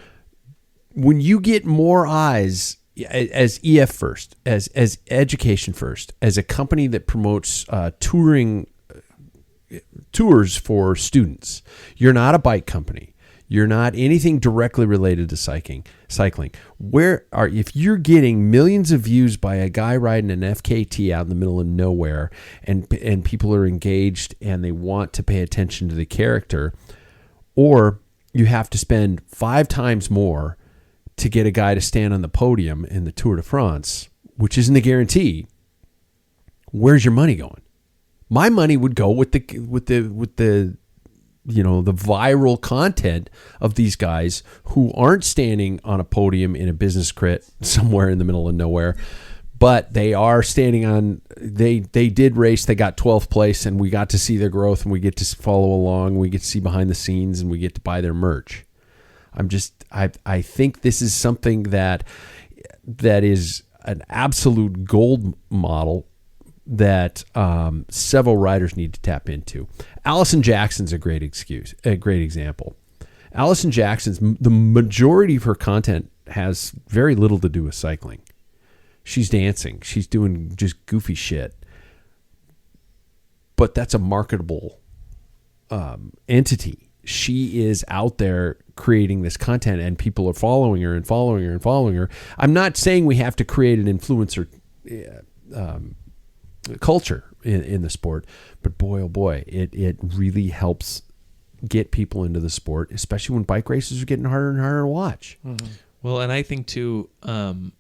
when you get more eyes as EF first, as education first, as a company that promotes tours for students, you're not a bike company. You're not anything directly related to cycling. If you're getting millions of views by a guy riding an FKT out in the middle of nowhere, and people are engaged and they want to pay attention to the character, or you have to spend 5 times more to get a guy to stand on the podium in the Tour de France, which isn't a guarantee, where's your money going? My money would go with the viral content of these guys who aren't standing on a podium in a business crit somewhere in the middle of nowhere, but they are standing on, they did race, they got 12th place, and we got to see their growth, and we get to follow along, we get to see behind the scenes, and we get to buy their merch. I think this is something that is an absolute gold model that several riders need to tap into. Allison Jackson's a great example. Allison Jackson's, the majority of her content has very little to do with cycling. She's dancing. She's doing just goofy shit. But that's a marketable entity. She is out there creating this content, and people are following her and following her and following her. I'm not saying we have to create an influencer culture in the sport, but boy, oh boy, it really helps get people into the sport, especially when bike races are getting harder and harder to watch. Well, and I think too, the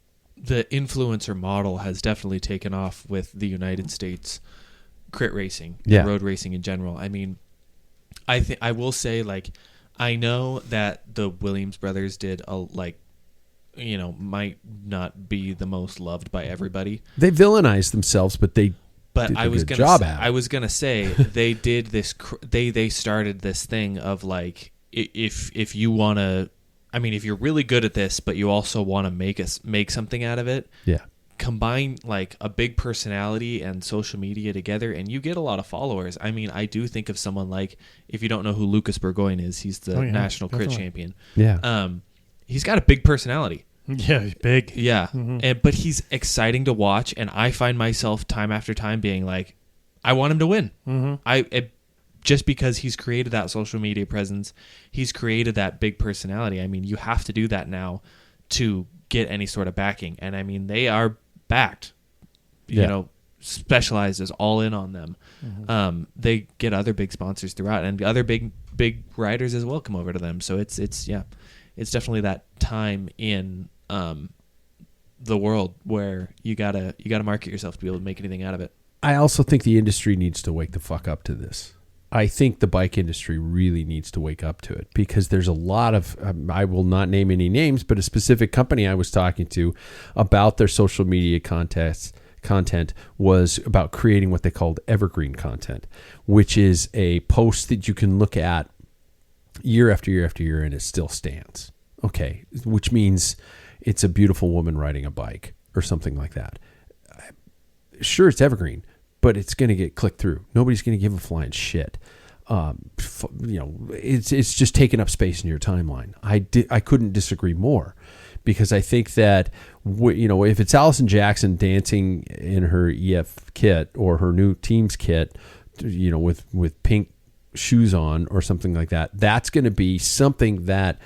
influencer model has definitely taken off with the United States crit racing, Yeah. road racing in general. I mean, I will say, like, I know that the Williams brothers did might not be the most loved by everybody. They villainized themselves, but they did I a was good gonna job say, at it. I was gonna say they did this. They started this thing of like, if you want to, I mean, if you're really good at this, but you also want to make something out of it. Yeah. Combine like a big personality and social media together, and you get a lot of followers. I mean, I do think of someone like, if you don't know who Lucas Burgoyne is, he's the national crit champion. Yeah. He's got a big personality. Yeah, he's big. Yeah, but he's exciting to watch, and I find myself time after time being like, I want him to win. Just because he's created that social media presence, he's created that big personality. I mean, you have to do that now to get any sort of backing, and I mean, they are backed. You know, Specialized is all in on them. They get other big sponsors throughout, and other big riders as well come over to them. So it's definitely that time in the world where you gotta market yourself to be able to make anything out of it. I also think the industry needs to wake the fuck up to this. I think the bike industry really needs to wake up to it, because there's a lot of, I will not name any names, but a specific company I was talking to about their social media content was about creating what they called evergreen content, which is a post that you can look at year after year after year and it still stands. Okay, which means it's a beautiful woman riding a bike or something like that. Sure, it's evergreen, but it's going to get clicked through. Nobody's going to give a flying shit. It's just taking up space in your timeline. I couldn't disagree more, because I think that if it's Allison Jackson dancing in her EF kit or her new team's kit, with pink shoes on or something like that, that's going to be something that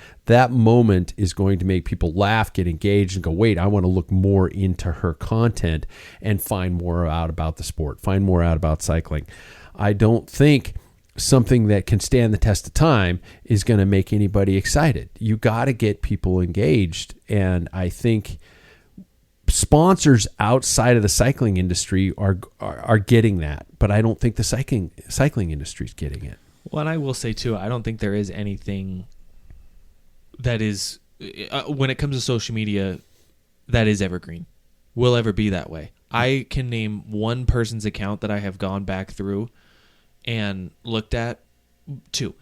moment is going to make people laugh, get engaged, and go, wait, I want to look more into her content and find more out about the sport, find more out about cycling. I don't think something that can stand the test of time is going to make anybody excited. You got to get people engaged, and I think sponsors outside of the cycling industry are getting that, but I don't think the cycling industry is getting it. Well, and I will say too, I don't think there is anything that is when it comes to social media that is evergreen, will ever be that way. I can name one person's account that I have gone back through and looked at, two,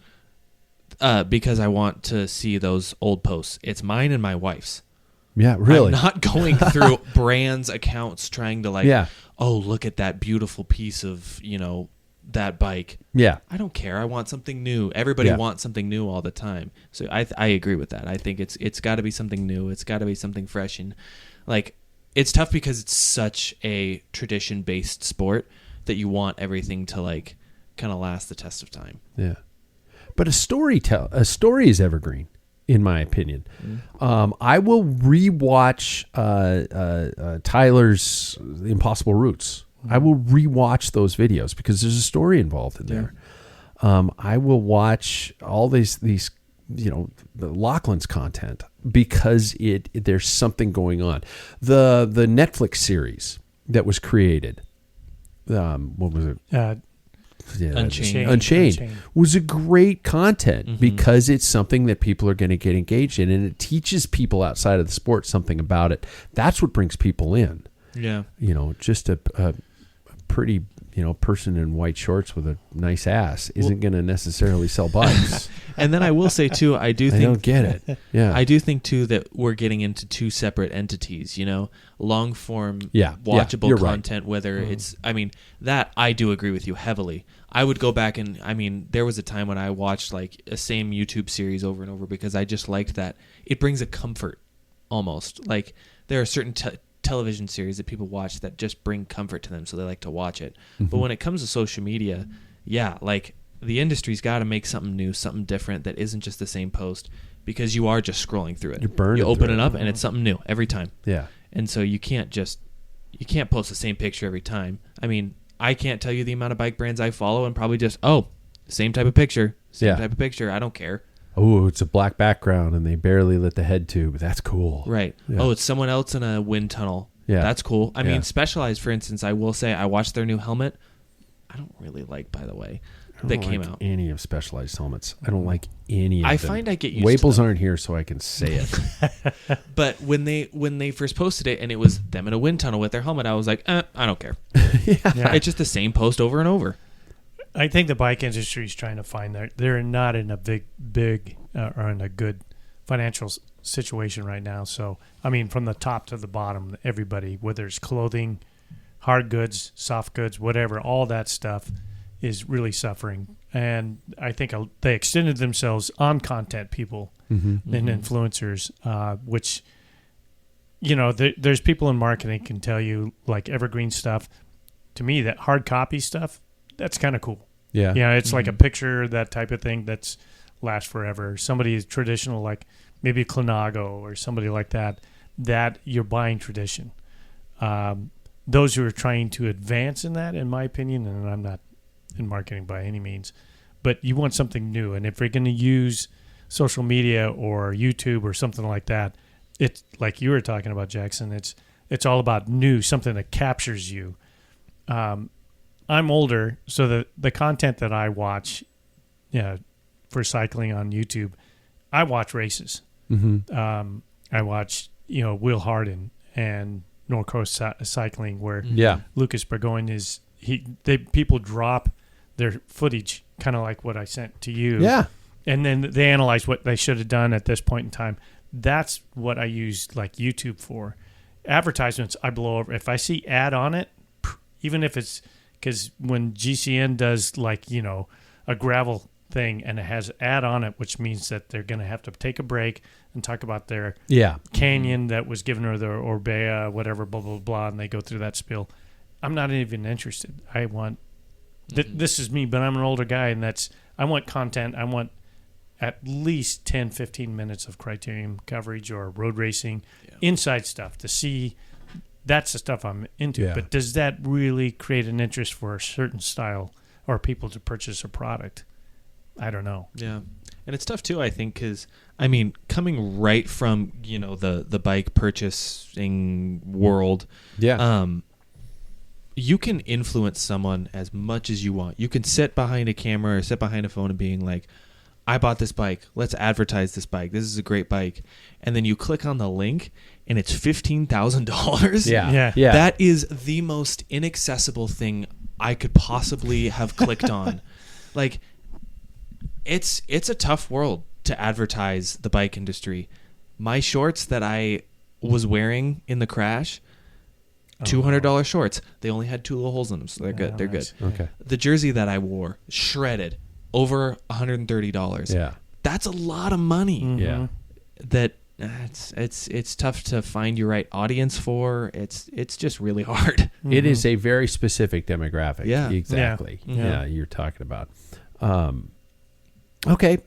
because I want to see those old posts. It's mine and my wife's. Yeah, really. I'm not going through brands' accounts trying to look at that beautiful piece of, that bike. Yeah. I don't care. I want something new. Everybody wants something new all the time. So I agree with that. I think it's got to be something new. It's got to be something fresh. And it's tough because it's such a tradition-based sport that you want everything to kind of last the test of time. Yeah. But a story is evergreen, in my opinion. I will rewatch Tyler's Impossible Routes. I will rewatch those videos because there's a story involved in there. I will watch all these the Lachlan's content because there's something going on. The Netflix series that was created, what was it? Unchained was a great content because it's something that people are going to get engaged in, and it teaches people outside of the sport something about it. That's what brings people in. Yeah. Just a pretty, person in white shorts with a nice ass isn't going to necessarily sell bikes. And then I will say too, I don't get it. Yeah. I do think too that we're getting into two separate entities, long form, watchable content, right. Whether it's, that I do agree with you heavily. I would go back and, there was a time when I watched a same YouTube series over and over because I just liked that. It brings a comfort almost. There are certain television series that people watch that just bring comfort to them, so they like to watch it. But when it comes to social media, the industry's got to make something new, something different that isn't just the same post, because you are just scrolling through it. You're burning. You open it up and it's something new every time. Yeah. And so you can't post the same picture every time. I can't tell you the amount of bike brands I follow and probably just, same type of picture, type of picture. I don't care. Oh, it's a black background and they barely lit the head tube. That's cool. Right. Yeah. Oh, it's someone else in a wind tunnel. Yeah. That's cool. Specialized, for instance, I will say I watched their new helmet. I don't really like, by the way, I that don't came like out. any of Specialized helmets. I don't like any of I them. find I get used Waples to them. aren't here, so I can say it. But when they first posted it and it was them in a wind tunnel with their helmet, I was like, I don't care. Yeah. It's just the same post over and over. I think the bike industry is trying to find they're not in a big or in a good financial situation right now. So, I mean, from the top to the bottom, everybody, whether it's clothing, hard goods, soft goods, whatever, all that stuff is really suffering. And I think they extended themselves on content people and influencers, which, there's people in marketing can tell you, like evergreen stuff. To me, that hard copy stuff, that's kind of cool. Yeah. Yeah, it's like a picture, that type of thing that's lasts forever. Somebody is traditional, like maybe Clanago or somebody like that you're buying tradition. Those who are trying to advance in that, in my opinion, and I'm not in marketing by any means, but you want something new. And if you're going to use social media or YouTube or something like that, it's like you were talking about, Jackson, it's all about new, something that captures you. I'm older, so the content that I watch for cycling on YouTube, I watch races. I watch, Will Hardin and North Cycling, where Lucas Burgoyne people drop their footage, kind of like what I sent to you. Yeah. And then they analyze what they should have done at this point in time. That's what I use like YouTube for. Advertisements, I blow over. If I see ad on it, even if it's because when GCN does like, a gravel thing and it has ad on it, which means that they're going to have to take a break and talk about their canyon that was given her the Orbea, whatever, blah, blah, blah, and they go through that spiel. I'm not even interested. I want, this is me, but I'm an older guy, and I want content. I want at least 10, 15 minutes of criterium coverage or road racing, inside stuff to see. That's the stuff I'm into. Yeah. But does that really create an interest for a certain style or people to purchase a product? I don't know. Yeah. And it's tough too, I think, because, I mean, coming right from, the bike purchasing world, you can influence someone as much as you want. You can sit behind a camera or sit behind a phone and being like, I bought this bike. Let's advertise this bike. This is a great bike. And then you click on the link and it's $15,000. Yeah. That is the most inaccessible thing I could possibly have clicked on. Like, it's a tough world to advertise the bike industry. My shorts that I was wearing in the crash, $200 shorts. They only had 2 little holes in them, so they're good. They're nice. good. Okay. The jersey that I wore, shredded, over $130. Yeah. That's a lot of money. Mm-hmm. Yeah. That it's tough to find your right audience for. It's just really hard. It is a very specific demographic. Yeah. Exactly. Yeah. Yeah. You're talking about. Okay.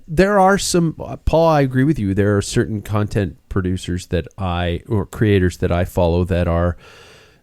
There are some, Paul, I agree with you. There are certain content producers or creators that I follow that are,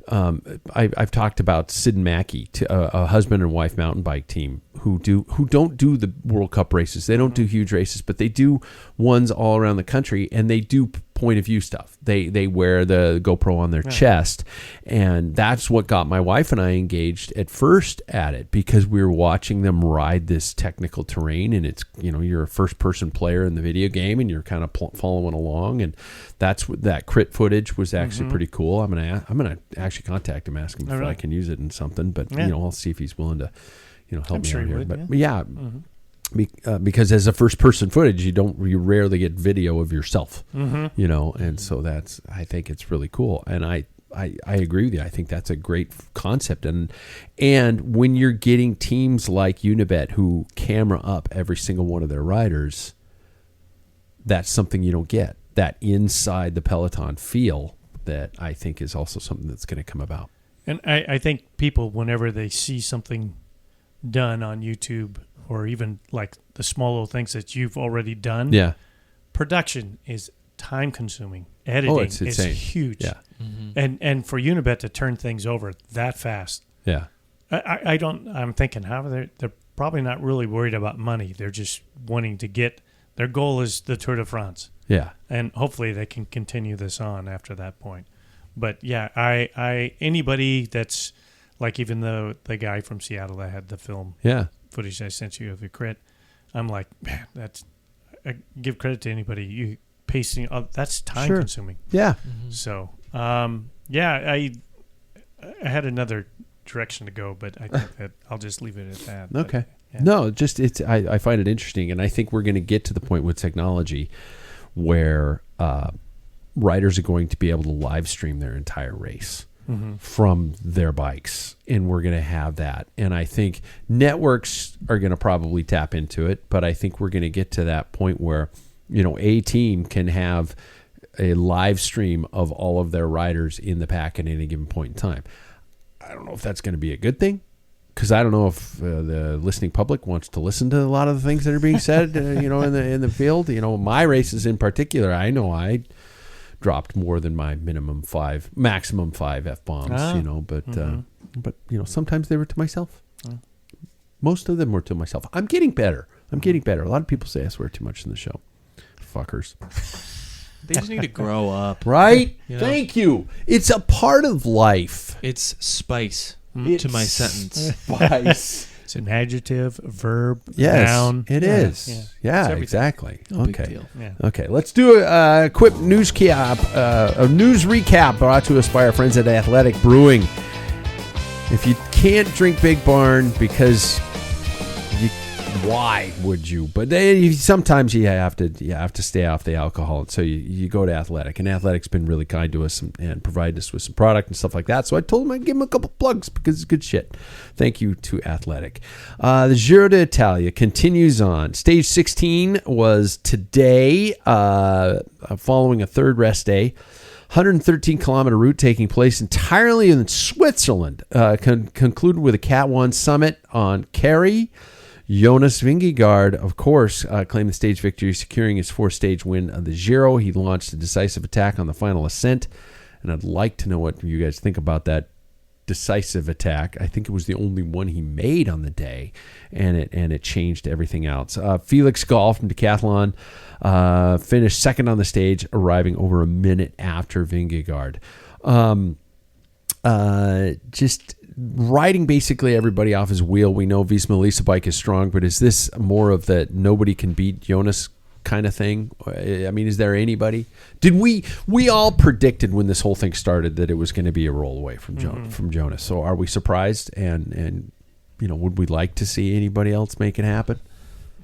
I've talked about Sid and Mackey, a husband and wife mountain bike team who don't do the World Cup races. They don't do huge races, but they do ones all around the country, and they do point of view stuff. They wear the GoPro on their chest, and that's what got my wife and I engaged at first at it, because we were watching them ride this technical terrain, and it's, you're a first person player in the video game, and you're kind of following along, and that's what that crit footage was actually pretty cool. I'm gonna actually contact him, ask him if I can use it in something, but I'll see if he's willing to help me out here. But because as a first person footage, you rarely get video of yourself, and so I think it's really cool. And I agree with you. I think that's a great concept. And when you're getting teams like Unibet who camera up every single one of their riders, that's something you don't get. That inside the peloton feel that I think is also something that's going to come about. And I think people, whenever they see something done on YouTube, or even like the small little things that you've already done, production is time consuming. Editing is insane. huge. Yeah. And for Unibet to turn things over that fast. Yeah. I'm thinking how they're probably not really worried about money. They're just wanting to their goal is the Tour de France. Yeah. And hopefully they can continue this on after that point. But yeah, anybody that's Like even the guy from Seattle that had the film Yeah. footage I sent you of your crit, I'm like, man, I give credit to anybody. You pacing, that's time Sure. consuming. Yeah. So, I had another direction to go, but I think that I'll just leave it at that. Okay. But, yeah. No, just I find it interesting, and I think we're going to get to the point with technology where riders are going to be able to live stream their entire race from their bikes, and we're going to have that. And I think networks are going to probably tap into it, but I think we're going to get to that point where, a team can have a live stream of all of their riders in the pack at any given point in time. I don't know if that's going to be a good thing, because I don't know if the listening public wants to listen to a lot of the things that are being said, in the field. My races in particular, I know I dropped more than my maximum 5 F-bombs, but sometimes they were to myself. Most of them were to myself. I'm getting better. A lot of people say I swear too much in the show. Fuckers. They just need to grow up. Right? You know? Thank you. It's a part of life. It's spice to my sentence. Spice. It's an adjective, a verb, Yes, noun. it is. Yeah, It's exactly. No okay. big deal. Yeah. Okay, let's do a quick news recap brought to us by our friends at Athletic Brewing. If you can't drink Big Barn because why would you? But sometimes you have to stay off the alcohol, and so you go to Athletic, and Athletic's been really kind to us and provided us with some product and stuff like that. So I told them I'd give them a couple plugs because it's good shit. Thank you to Athletic. The Giro d'Italia continues on. Stage 16 was today, following a third rest day. 113-kilometer route taking place entirely in Switzerland. Concluded with a Cat 1 summit on Kerry. Jonas Vingegaard, of course, claimed the stage victory, securing his fourth-stage win of the Giro. He launched a decisive attack on the final ascent, and I'd like to know what you guys think about that decisive attack. I think it was the only one he made on the day, and it changed everything else. Felix Gall from Decathlon finished second on the stage, arriving over a minute after Vingegaard. Just riding basically everybody off his wheel. We know Visma Lease bike is strong, but is this more of the nobody can beat Jonas kind of thing? I mean, is there anybody? Did we all predicted when this whole thing started that it was going to be a roll away from Jonas? So are we surprised? And would we like to see anybody else make it happen?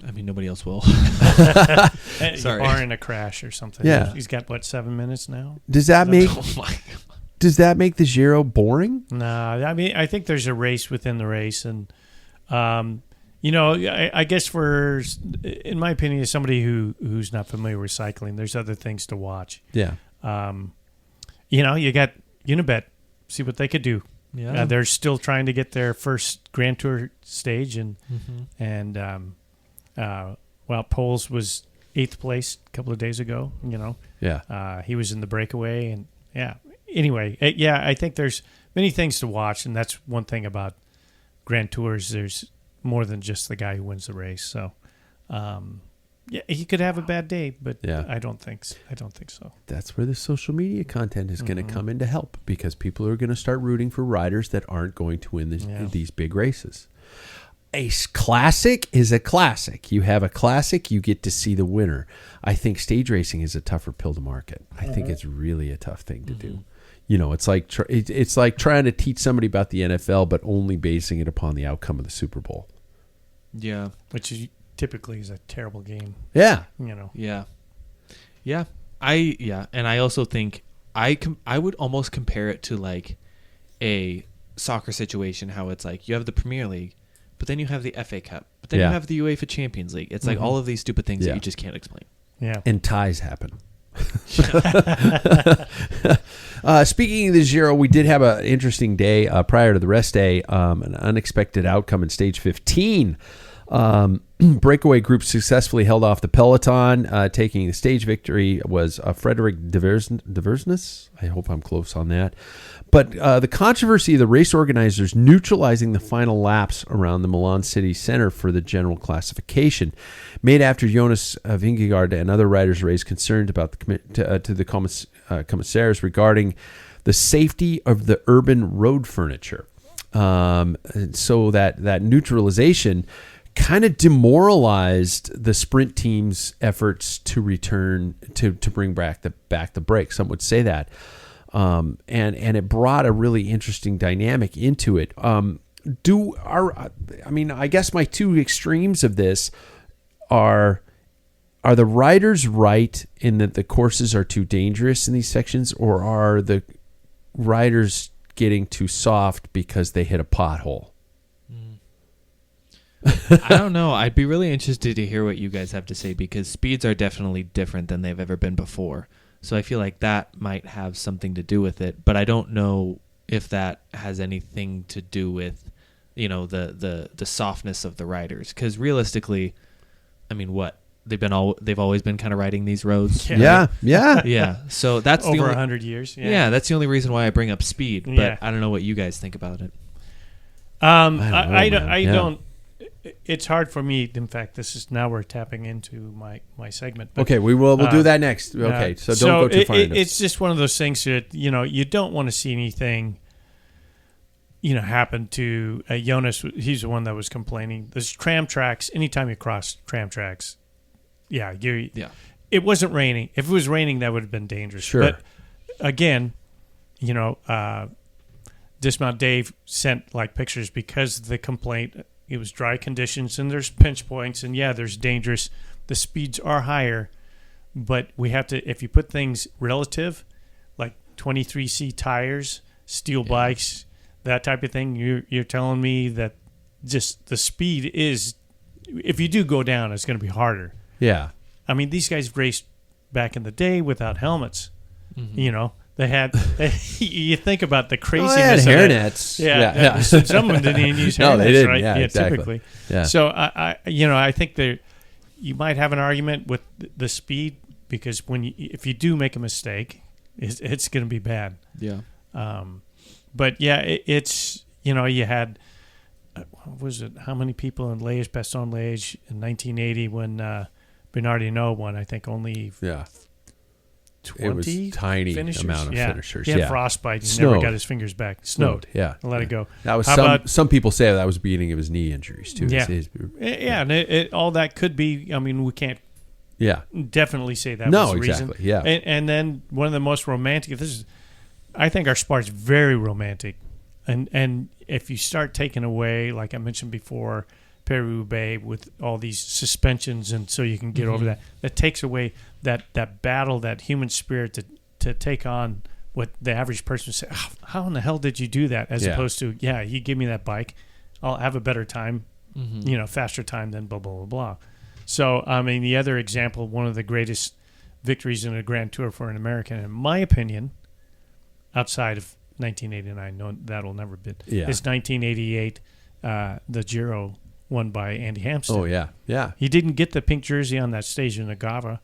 I mean, nobody else will. Sorry, barring a crash or something. Yeah, he's got 7 minutes now. Does that make? Oh my God. Does that make the Giro boring? No, I mean, I think there's a race within the race, and I guess in my opinion, as somebody who's not familiar with cycling, there's other things to watch. Yeah. You got Unibet. See what they could do. Yeah. They're still trying to get their first Grand Tour stage, and Poles was 8th place a couple of days ago. Yeah. He was in the breakaway, and yeah. Anyway, I think there's many things to watch, and that's one thing about Grand Tours. There's more than just the guy who wins the race. So, he could have a bad day, but I don't think so. That's where the social media content is going to come in to help, because people are going to start rooting for riders that aren't going to win these big races. A classic is a classic. You have a classic, you get to see the winner. I think stage racing is a tougher pill to market. I think it's really a tough thing to do. It's like trying to teach somebody about the NFL, but only basing it upon the outcome of the Super Bowl. Yeah, which typically is a terrible game. Yeah, Yeah. And I also think I would almost compare it to like a soccer situation. How it's like you have the Premier League, but then you have the FA Cup, but then you have the UEFA Champions League. It's like all of these stupid things that you just can't explain. Yeah, and ties happen. Speaking of the Giro, we did have an interesting day prior to the rest day. An unexpected outcome in stage 15. Breakaway group successfully held off the peloton. Taking the stage victory was Frederick Diversnes. I hope I'm close on that. But the controversy of the race organizers neutralizing the final laps around the Milan city center for the general classification made after Jonas Vingegaard and other riders raised concerns about the commissaires regarding the safety of the urban road furniture. So that neutralization kind of demoralized the sprint team's efforts to return to bring back the break. Some would say that, and it brought a really interesting dynamic into it. I guess my two extremes of this are the riders right in that the courses are too dangerous in these sections, or are the riders getting too soft because they hit a pothole? I don't know. I'd be really interested to hear what you guys have to say, because speeds are definitely different than they've ever been before. So I feel like that might have something to do with it, but I don't know if that has anything to do with, the softness of the riders. Because realistically, I mean, what? They've always been kind of riding these roads. Yeah. So that's over the only, 100 years. Yeah, that's the only reason why I bring up speed. But I don't know what you guys think about it. I don't. It's hard for me. In fact, now we're tapping into my segment. But, okay, we'll do that next. Okay, so don't go too far into it. It's just one of those things that you don't want to see anything happen to Jonas. He's the one that was complaining. There's tram tracks. Anytime you cross tram tracks, it wasn't raining. If it was raining, that would have been dangerous. Sure. But again, Dismount Dave sent pictures because the complaint. It was dry conditions, and there's pinch points, and there's dangerous. The speeds are higher, but we have to. If you put things relative, like 23C tires, steel bikes, that type of thing, you're telling me that just the speed is. If you do go down, it's going to be harder. Yeah, I mean, these guys raced back in the day without helmets. Mm-hmm. They had. You think about the craziness. They had of hairnets. Yeah. Someone didn't even use hairnets. No, they didn't. Right? Yeah, exactly. Typically. Yeah. So I think you might have an argument with the speed, because if you do make a mistake, it's going to be bad. Yeah. But it's you had what was it? How many people in Liège, Bastogne Liège in 1980 when Bernard Hinault won? I think only 20 it was tiny finishers. Amount of finishers. He had frostbite. He never got his fingers back. Snowed. Yeah. And let it go. That was some people say that was the beginning of his knee injuries too. Yeah. And all that could be. I mean, we can't. Yeah. Definitely say that was the reason. Exactly. Yeah. And then one of the most romantic. I think our sport's very romantic, and if you start taking away, like I mentioned before, Paris-Roubaix with all these suspensions, and so you can get over that takes away that battle, that human spirit to take on what the average person would say, how in the hell did you do that? As opposed to, you give me that bike, I'll have a better time, faster time than blah, blah, blah, blah. So, I mean, the other example, one of the greatest victories in a Grand Tour for an American, in my opinion, outside of 1989, no, that'll never be, is 1988, the Giro won by Andy Hampstead. Oh, yeah. He didn't get the pink jersey on that stage in Agava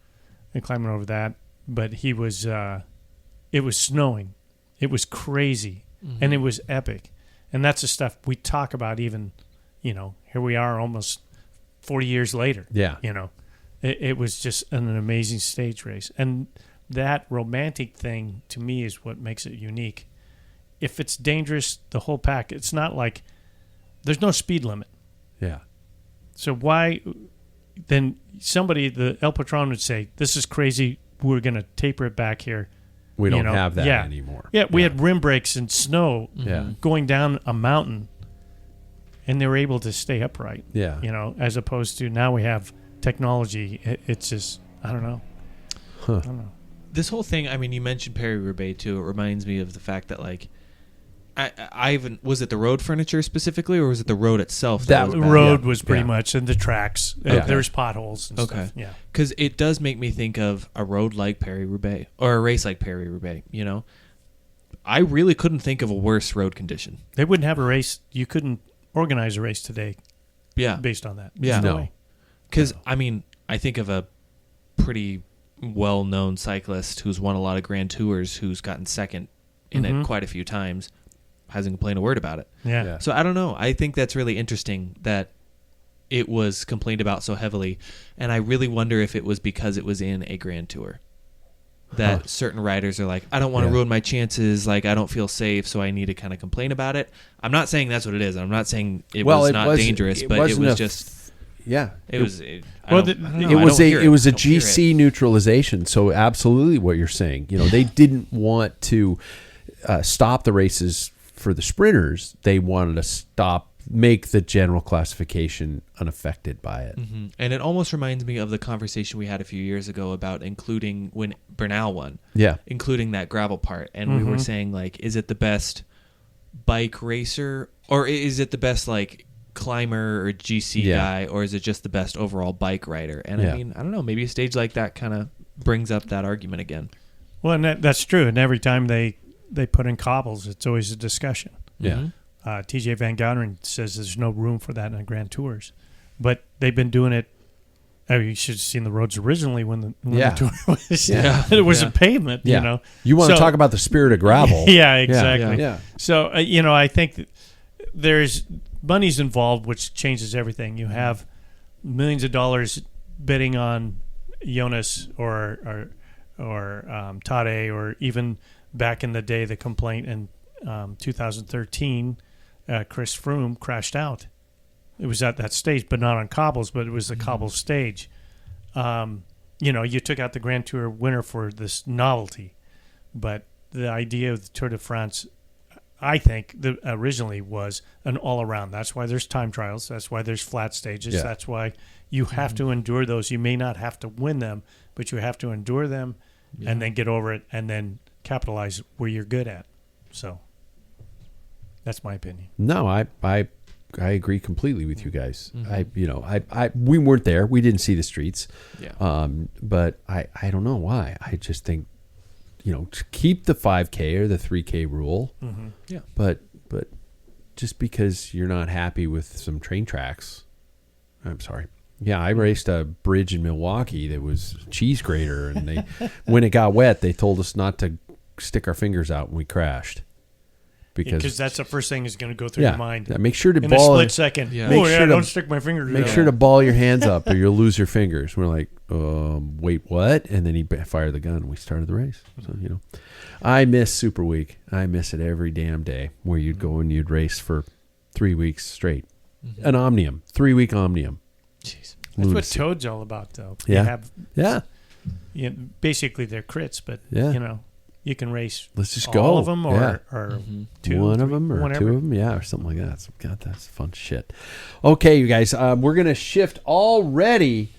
and climbing over that, but he was, it was snowing. It was crazy, and it was epic. And that's the stuff we talk about even, here we are almost 40 years later. Yeah. It was just an amazing stage race. And that romantic thing, to me, is what makes it unique. If it's dangerous, the whole pack, it's not like there's no speed limit. Yeah. So why then somebody, the El Patron would say, this is crazy. We're going to taper it back here. We don't have that anymore. Yeah, we had rim brakes and snow going down a mountain, and they were able to stay upright. Yeah. As opposed to now we have technology. It's just, I don't know. Huh. I don't know. This whole thing, I mean, you mentioned Paris-Roubaix too. It reminds me of the fact that, I even, was it the road furniture specifically, or was it the road itself? The road was pretty much, and the tracks. Okay. There's potholes and stuff. Yeah. Because it does make me think of a road like Paris-Roubaix, or a race like Paris-Roubaix, I really couldn't think of a worse road condition. They wouldn't have a race. You couldn't organize a race today based on that. Yeah. No. Because, I mean, I think of a pretty well-known cyclist who's won a lot of Grand Tours, who's gotten second in it quite a few times, hasn't complained a word about it. Yeah. So I don't know. I think that's really interesting that it was complained about so heavily, and I really wonder if it was because it was in a Grand Tour. that certain riders are like, I don't want to ruin my chances. Like, I don't feel safe, so I need to kind of complain about it. I'm not saying that's what it is. I'm not saying it was not dangerous, but it was just. Yeah, it was. It was a GC neutralization. So absolutely, what you're saying. They didn't want to stop the races for the sprinters. They wanted to make the general classification unaffected by it. Mm-hmm. And it almost reminds me of the conversation we had a few years ago about including when Bernal won. Yeah, including that gravel part, and we were saying like, is it the best bike racer, or is it the best like climber or GC guy, or is it just the best overall bike rider? And I mean, I don't know, maybe a stage like that kind of brings up that argument again. Well, and that's true. And every time they put in cobbles, it's always a discussion. Yeah. TJ Van Garderen says there's no room for that in the Grand Tours, but they've been doing it. You should have seen the roads originally when the tour was. It was a pavement. Yeah. You want to talk about the spirit of gravel? Yeah, exactly. Yeah. So I think that there's money's involved, which changes everything. You have millions of dollars bidding on Jonas or Tade, or even back in the day, the complaint in 2013, Chris Froome crashed out. It was at that stage, but not on cobbles, but it was the cobble stage. You took out the Grand Tour winner for this novelty, but the idea of the Tour de France, I think, originally was an all-around. That's why there's time trials. That's why there's flat stages. Yeah. That's why you have to endure those. You may not have to win them, but you have to endure them and then get over it and then capitalize where you're good at. So that's my opinion. No, I agree completely with you guys. We weren't there. We didn't see the streets. Yeah. But I don't know why. I just think, to keep the 5K or the 3K rule. Mm-hmm. Yeah. But just because you're not happy with some train tracks, I'm sorry. Yeah, I raced a bridge in Milwaukee that was cheese grater, and when it got wet, they told us not to stick our fingers out when we crashed. Because that's the first thing that's going to go through your mind. Make sure to in ball a split second. Yeah. Don't stick my fingers. Make sure to ball your hands up, or you'll lose your fingers. We're like, wait, what? And then he fired the gun, and we started the race. So I miss Super Week. I miss it every damn day, where you'd go and you'd race for 3 weeks straight. Mm-hmm. An Omnium, 3-week Omnium. Jeez, that's what Toad's all about, though. Yeah, basically they're crits, but you can race. Let's just all go. of them, or two, one of them, or whatever. 2 of them, or something like that. So, God, that's fun shit. Okay, you guys, we're gonna shift already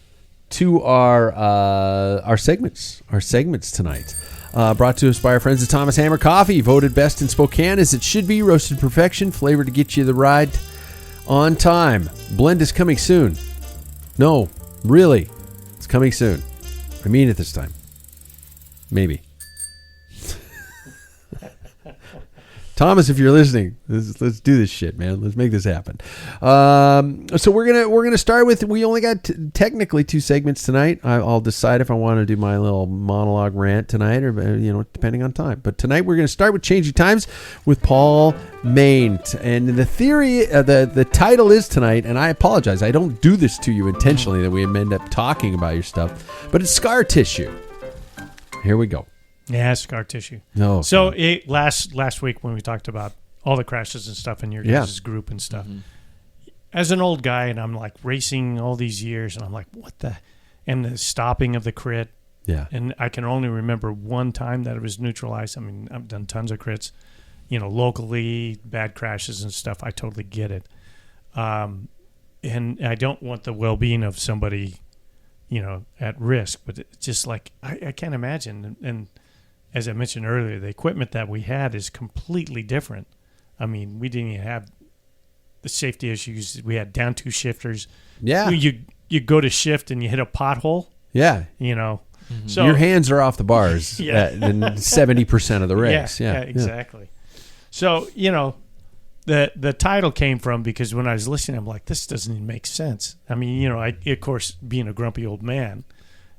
to our segments. Our segments tonight, brought to us by our friends at Thomas Hammer Coffee, voted best in Spokane as it should be, roasted to perfection, flavor to get you the ride on time. Blend is coming soon. No, really, it's coming soon. I mean it this time. Maybe. Thomas, if you're listening, let's do this shit, man. Let's make this happen. So we're gonna start with. We only got technically 2 segments tonight. I'll decide if I want to do my little monologue rant tonight, or depending on time. But tonight we're gonna start with Changing Times with Paul Main, and the theory, the title is tonight. And I apologize, I don't do this to you intentionally, that we end up talking about your stuff, but it's scar tissue. Here we go. Yeah, scar tissue. No. So last week when we talked about all the crashes and stuff in your guys' group and stuff, as an old guy, and I'm like racing all these years, and I'm like, what the? And the stopping of the crit. Yeah. And I can only remember one time that it was neutralized. I mean, I've done tons of crits, locally, bad crashes and stuff. I totally get it. And I don't want the well-being of somebody, at risk, but it's just like, I can't imagine. And as I mentioned earlier, the equipment that we had is completely different. I mean, we didn't even have the safety issues. We had down 2 shifters. Yeah. You go to shift and you hit a pothole. Yeah. So your hands are off the bars in 70% of the race. Yeah, exactly. So, the title came from, because when I was listening, I'm like, this doesn't even make sense. I mean, I, of course, being a grumpy old man,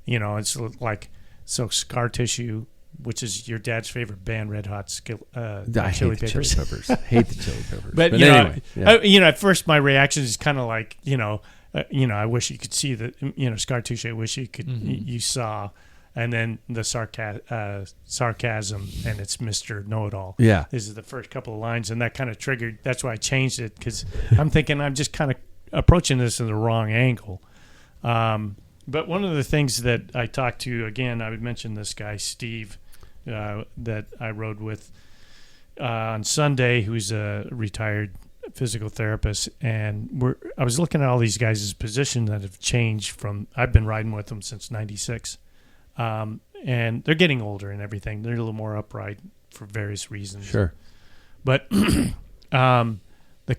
it's like, so scar tissue, which is your dad's favorite band, Red Hot Chili Peppers. Hate the Chili Peppers. But anyway, at first my reaction is kind of like, I wish you could see the, scar tissue. I wish you could, you saw, and then the sarcasm, and it's Mr. Know-It-All. Yeah. This is the first couple of lines, and that kind of triggered. That's why I changed it, because I'm thinking I'm just kind of approaching this in the wrong angle. But one of the things that I talked to, again, I would mention this guy, Steve, that I rode with on Sunday, who's a retired physical therapist, and I was looking at all these guys' position that have changed from, I've been riding with them since 96. And they're getting older and everything. They're a little more upright for various reasons. Sure. But the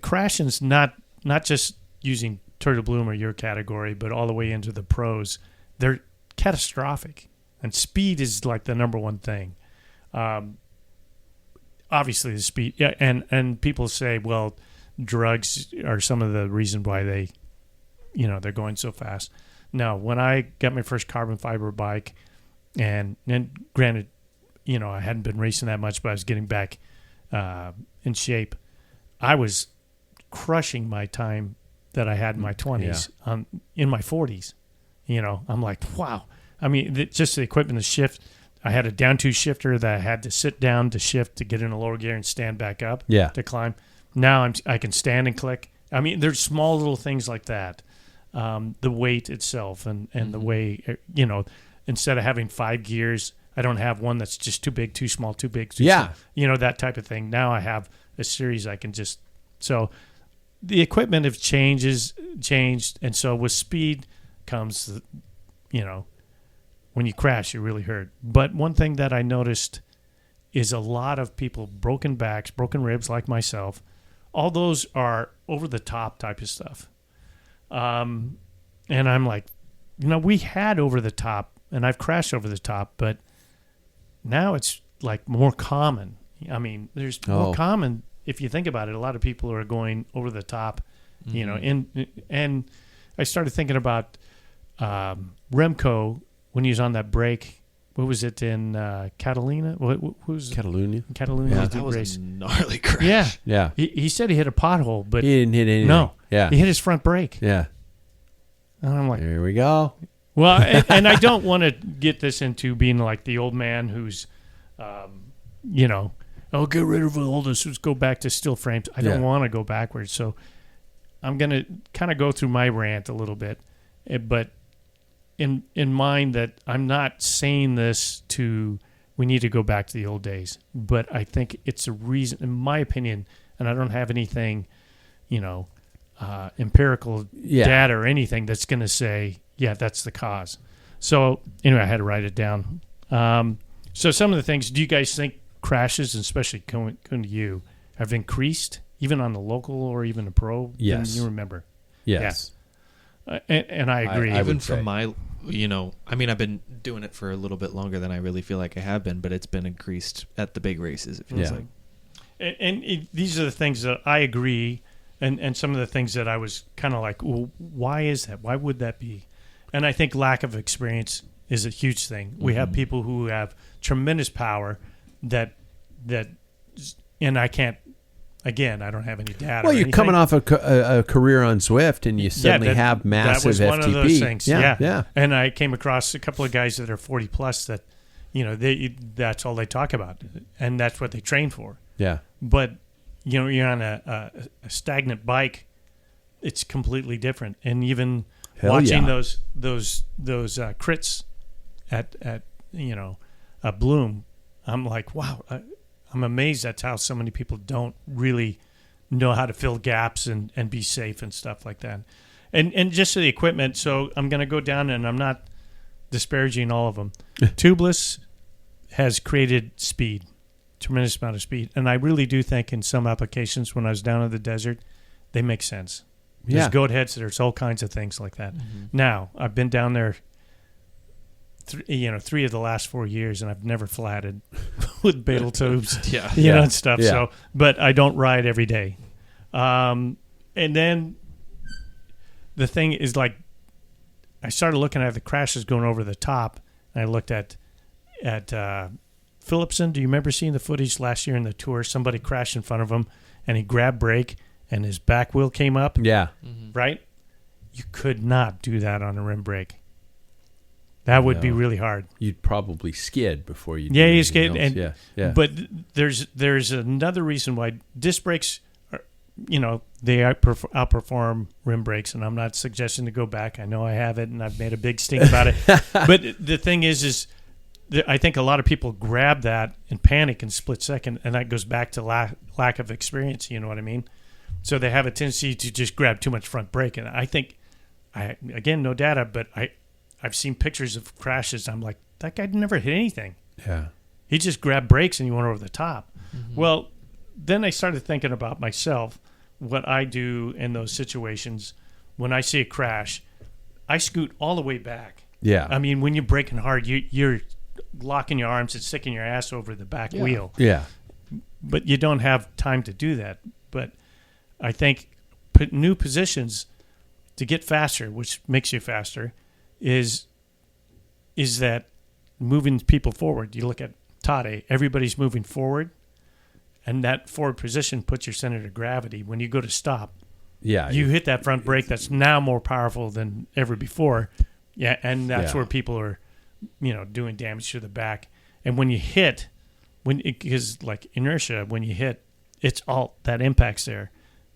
crashing's not just using Tour de Bloom or your category, but all the way into the pros. They're catastrophic. And speed is like the number one thing. Obviously the speed. Yeah, and people say, well, drugs are some of the reason why they're going so fast. No, when I got my first carbon fiber bike, and granted, I hadn't been racing that much, but I was getting back in shape. I was crushing my time that I had in my 20s in my 40s. I'm like, wow. I mean, just the equipment to shift. I had a down two shifter that I had to sit down to shift to get in a lower gear and stand back up to climb. Now I can stand and click. I mean, there's small little things like that. The weight itself and the way, instead of having 5 gears, I don't have one that's just too big, too small, too big, too small, that type of thing. Now I have a series I can just, so the equipment have changed. And so with speed comes, when you crash, you're really hurt. But one thing that I noticed is a lot of people, broken backs, broken ribs like myself, all those are over the top type of stuff. And I'm like, we had over the top, and I've crashed over the top, but now it's like more common. I mean, there's more common. If you think about it, a lot of people are going over the top, and I started thinking about Remco when he was on that break. What was it in Catalina? Catalunya. Catalunya. That was a gnarly crash. Yeah. He said he hit a pothole, but he didn't hit anything. No. Yeah. He hit his front brake. Yeah. And I'm like, here we go. Well, and I don't want to get this into being like the old man who's, get rid of all this. Let's go back to steel frames. I don't want to go backwards. So I'm going to kind of go through my rant a little bit. But in mind that I'm not saying this we need to go back to the old days. But I think it's a reason, in my opinion, and I don't have anything, empirical data or anything that's going to say, that's the cause. So anyway, I had to write it down. So some of the things, do you guys think crashes, and especially going to you, have increased even on the local or even the pro? Yes. Than you remember? Yes. Yeah. And I agree. I Even would say. from my, I've been doing it for a little bit longer than I really feel like I have been, but it's been increased at the big races, it feels like. And these are the things that I agree, and some of the things that I was kind of like, well, why is that? Why would that be? And I think lack of experience is a huge thing. We have people who have tremendous power that, and I can't, again, I don't have any data. Well, you're coming off a career on Zwift, and you suddenly have massive that was FTP. One of those things. Yeah. And I came across a couple of guys that are 40 plus that, that's all they talk about, and that's what they train for. Yeah. But you're on a stagnant bike, it's completely different. And even watching those crits at Bloom, I'm like, wow. I'm amazed that's how so many people don't really know how to fill gaps and be safe and stuff like that. And just the equipment. So I'm going to go down, and I'm not disparaging all of them. Tubeless has created speed, tremendous amount of speed. And I really do think in some applications when I was down in the desert, they make sense. There's goat heads. There's all kinds of things like that. Mm-hmm. Now, I've been down there 3 of the last 4 years, and I've never flatted with Badal tubes, and stuff. Yeah. So, but I don't ride every day. And then the thing is, like, I started looking at the crashes going over the top, and I looked at Philipsen. Do you remember seeing the footage last year in the Tour? Somebody crashed in front of him, and he grabbed brake, and his back wheel came up. Yeah. Right? You could not do that on a rim brake. That would be really hard. You'd probably skid before you. Yeah, you skid, and yeah. But there's another reason why disc brakes are, they outperform rim brakes, and I'm not suggesting to go back. I know I have it, and I've made a big stink about it. But the thing is I think a lot of people grab that and panic in split second, and that goes back to lack of experience. You know what I mean? So they have a tendency to just grab too much front brake, and I think, again, no data, but I've seen pictures of crashes. I'm like, that guy never hit anything. Yeah. He just grabbed brakes and he went over the top. Mm-hmm. Well, then I started thinking about myself, what I do in those situations. When I see a crash, I scoot all the way back. Yeah. I mean, when you're braking hard, you're locking your arms and sticking your ass over the back wheel. Yeah. But you don't have time to do that. But I think put new positions to get faster, which makes you faster, is that moving people forward. You look at Tade, everybody's moving forward, and that forward position puts your center of gravity. When you go to stop, you hit that front brake that's now more powerful than ever before. Yeah, and that's where people are, doing damage to the back. And when you hit, because like inertia, when you hit, it's all that impact's there.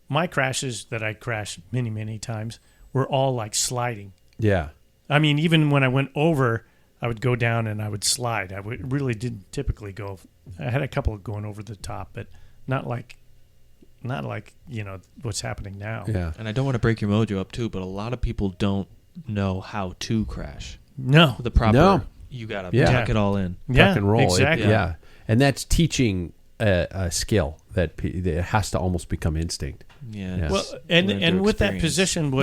My crashes that I crashed many, many times were all like sliding. Yeah. I mean, even when I went over, I would go down and I would slide. Really didn't typically go. I had a couple of going over the top, but not like what's happening now. Yeah. And I don't want to break your mojo up too, but a lot of people don't know how to crash. No. The proper. You got to tuck it all in. Tuck and roll. Exactly. And that's teaching a skill that has to almost become instinct. Yeah. Well, and with that position,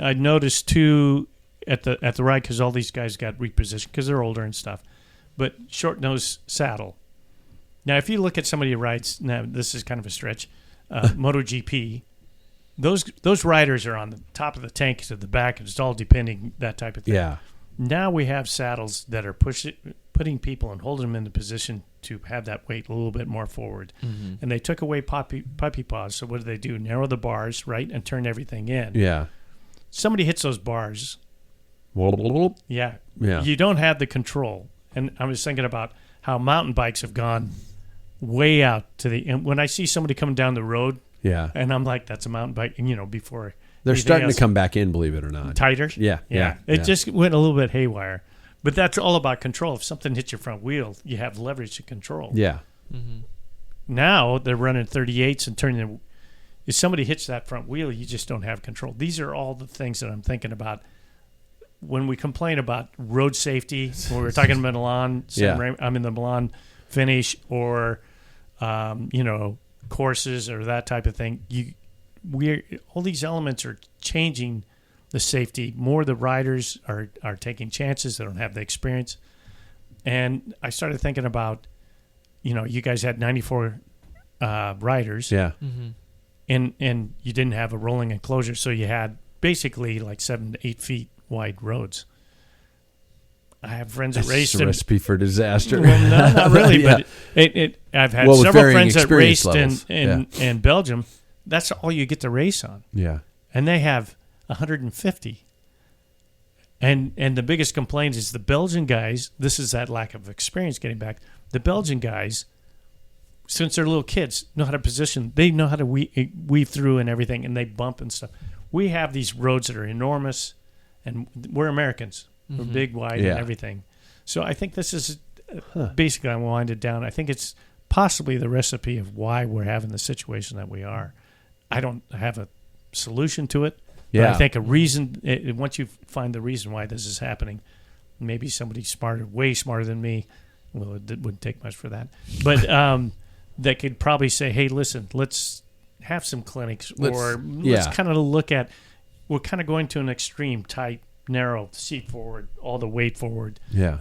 I noticed too at the ride, because all these guys got repositioned because they're older and stuff, but short nose saddle. Now, if you look at somebody who rides, now this is kind of a stretch, MotoGP, those riders are on the top of the tank to the back, and it's all depending, that type of thing. Yeah. Now we have saddles that are putting people and holding them in the position to have that weight a little bit more forward. Mm-hmm. And they took away puppy paws. So what do? Narrow the bars, right, and turn everything in. Yeah. Somebody hits those bars. Yeah. You don't have the control. And I was thinking about how mountain bikes have gone way out to and when I see somebody coming down the road, and I'm like, that's a mountain bike, before they're starting to come back in, believe it or not. Tighter? Yeah. It just went a little bit haywire. But that's all about control. If something hits your front wheel, you have leverage to control. Yeah. Mm-hmm. Now they're running 38s and turning. If somebody hits that front wheel, you just don't have control. These are all the things that I'm thinking about when we complain about road safety. When we were talking about Milan, I'm in the Milan finish, or courses or that type of thing. All these elements are changing the safety. More the riders are taking chances. They don't have the experience. And I started thinking about, you guys had 94 riders. Yeah. Mm-hmm. And you didn't have a rolling enclosure, so you had basically like 7 to 8 feet wide roads. I have friends that raced. It's a recipe for disaster. Well, no, not really, but I've had several friends that raced in Belgium. That's all you get to race on. Yeah. And they have 150. And the biggest complaint is the Belgian guys, this is that lack of experience getting back. The Belgian guys, since they're little kids, know how to position. They know how to weave through and everything, and they bump and stuff. We have these roads that are enormous, and we're Americans. We're big, wide, and everything. So I think this is basically, I wind it down. I think it's possibly the recipe of why we're having the situation that we are. I don't have a solution to it. Yeah. But I think a reason, once you find the reason why this is happening, maybe somebody way smarter than me, well, it wouldn't take much for that, but that could probably say, hey, listen, let's have some clinics, let's kind of look at, we're kind of going to an extreme, tight, narrow, seat forward, all the weight forward. Yeah.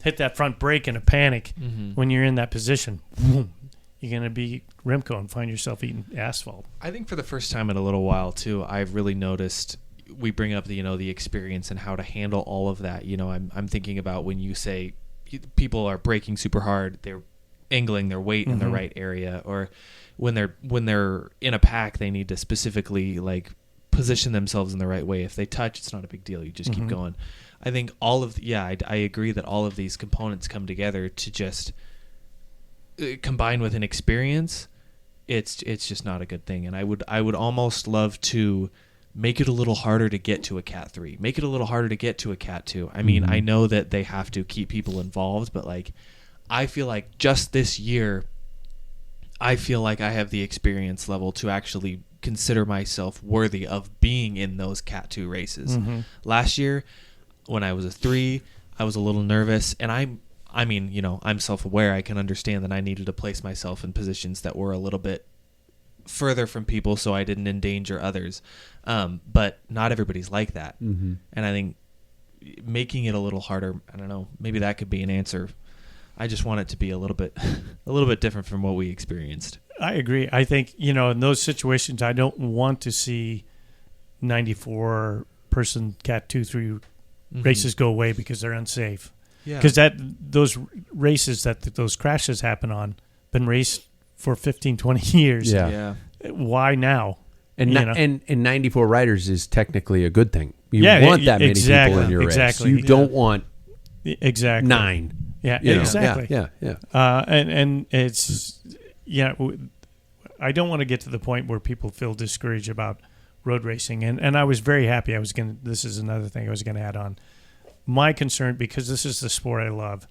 Hit that front brake in a panic when you're in that position. Boom, you're going to be Remco and find yourself eating asphalt. I think for the first time in a little while, too, I've really noticed we bring up the experience and how to handle all of that. I'm thinking about when you say people are braking super hard, they're angling their weight in the right area, or when they're in a pack, they need to specifically position themselves in the right way. If they touch, it's not a big deal. You just keep going. I think all of I agree that all of these components come together to just combine with an experience. It's just not a good thing, and I would almost love to make it a little harder to get to a Cat 3. Make it a little harder to get to a Cat 2. I mean, I know that they have to keep people involved, but like, I feel like just this year, I feel like I have the experience level to actually consider myself worthy of being in those Cat 2 races. Last year, when I was a 3, I was a little nervous, and I mean, you know, I'm self-aware. I can understand that I needed to place myself in positions that were a little bit further from people so I didn't endanger others. But not everybody's like that. And I think making it a little harder, I don't know, maybe that could be an answer. I just want it to be a little bit different from what we experienced. I agree. I think, you know, in those situations, I don't want to see 94-person Cat 2-3 races go away because they're unsafe. Because those races that those crashes happen on been raced for 15, 20 years. Yeah. Why now? And 94 riders is technically a good thing. You want that many people in your race. You don't want 9. Yeah, you know? exactly. Yeah. And it's I don't want to get to the point where people feel discouraged about road racing. And I was very happy. This is another thing I was going to add on. My concern, because this is the sport I love,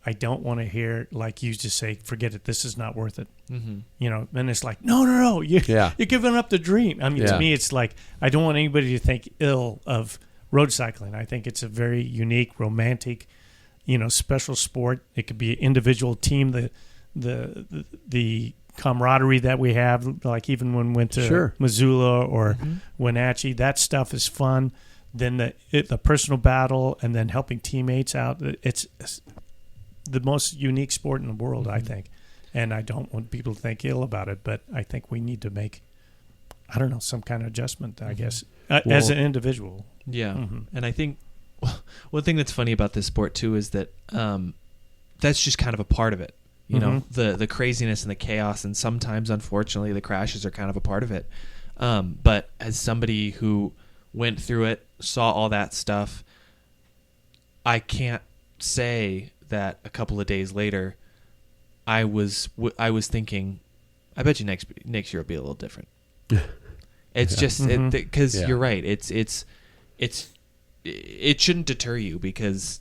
I don't want to hear, like you just say, forget it, this is not worth it. You know, and it's like, no, you're giving up the dream. I mean, to me, it's like, I don't want anybody to think ill of road cycling. I think it's a very unique, romantic, you know, special sport. It could be an individual team, the camaraderie that we have, like even when we went to Missoula or Wenatchee, that stuff is fun. Then the personal battle and then helping teammates out. It's the most unique sport in the world, I think. And I don't want people to think ill about it, but I think we need to make, I don't know, some kind of adjustment, I guess, as an individual. Yeah. And I think one thing that's funny about this sport, too, is that that's just kind of a part of it. You know, the craziness and the chaos, and sometimes, unfortunately, the crashes are kind of a part of it. But as somebody who went through it, saw all that stuff, I can't say that a couple of days later I was thinking, I bet you next year will be a little different. It's just because you're right. It shouldn't deter you because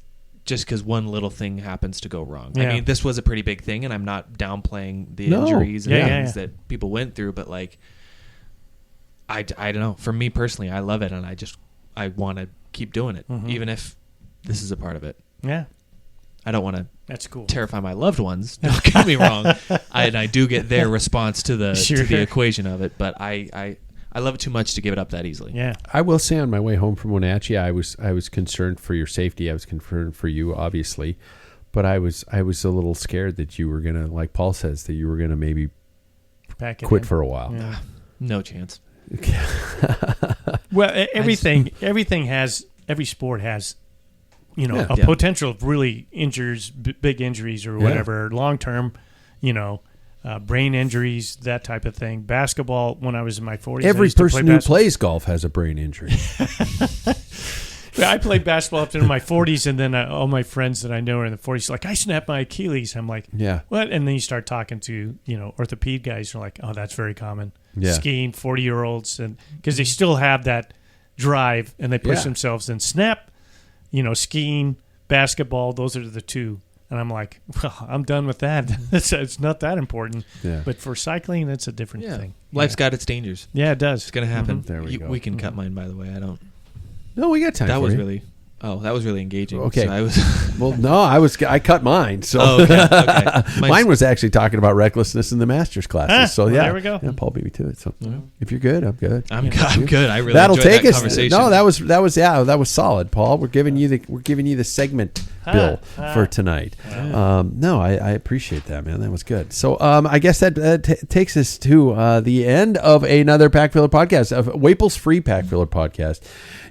one little thing happens to go wrong. I mean, this was a pretty big thing, and I'm not downplaying the injuries and things that people went through, but like, I don't know. For me personally, I love it, and I want to keep doing it, even if this is a part of it. Yeah. I don't want to That's cool. terrify my loved ones. Don't get me wrong. I do get their response to the equation of it, but I love it too much to give it up that easily. Yeah. I will say on my way home from Wenatchee, I was concerned for your safety. I was concerned for you, obviously, but I was a little scared that you were gonna, like Paul says, that you were gonna maybe quit for a while. Yeah. No chance. Well, every sport has, you know, a potential of really big injuries or whatever, long-term, you know, brain injuries, that type of thing. Basketball, when I was in my 40s. Every person who plays golf has a brain injury. I played basketball up to my 40s, and then all my friends that I know are in the 40s, like, I snapped my Achilles. I'm like, what? And then you start talking to, you know, orthoped guys who are like, oh, that's very common. Skiing, 40-year-olds, and because they still have that drive, and they push themselves and snap. You know, skiing, basketball, those are the two. And I'm like, well, I'm done with that. It's not that important. Yeah. But for cycling, that's a different thing. Life's got its dangers. Yeah, it does. It's going to happen. There we go. We can cut mine, by the way. I don't. No, we got time that for was you. really... Oh, that was really engaging. Okay. So I was well, no, I cut mine. So okay. Mine was actually talking about recklessness in the master's classes. So there we go. Yeah, Paul beat me to it. So if you're good, I'm good. I'm good. I really that'll enjoyed take that us. conversation. No, that was solid, Paul. We're giving you the segment bill for tonight. No, I appreciate that, man. That was good. So I guess that takes us to the end of another Packfiller podcast, of Waple's free Packfiller podcast.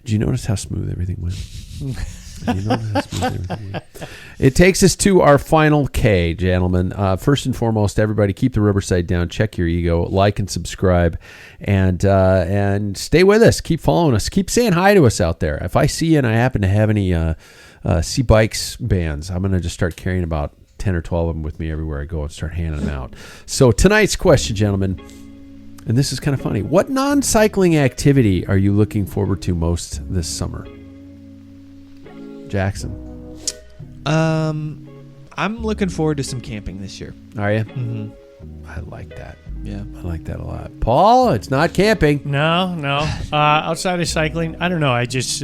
Did you notice how smooth everything went? You know it takes us to our final K, gentlemen. First and foremost, everybody keep the Riverside down. Check your ego. Like and subscribe. And stay with us. Keep following us. Keep saying hi to us out there. If I see you and I happen to have any C Bikes bands, I'm going to just start carrying about 10 or 12 of them with me everywhere I go and start handing them out. So tonight's question, gentlemen, and this is kind of funny. What non-cycling activity are you looking forward to most this summer? Jackson. I'm looking forward to some camping this year. Are you? Mm-hmm. I like that. Yeah. I like that a lot. Paul, it's not camping. No. Outside of cycling, I don't know. I just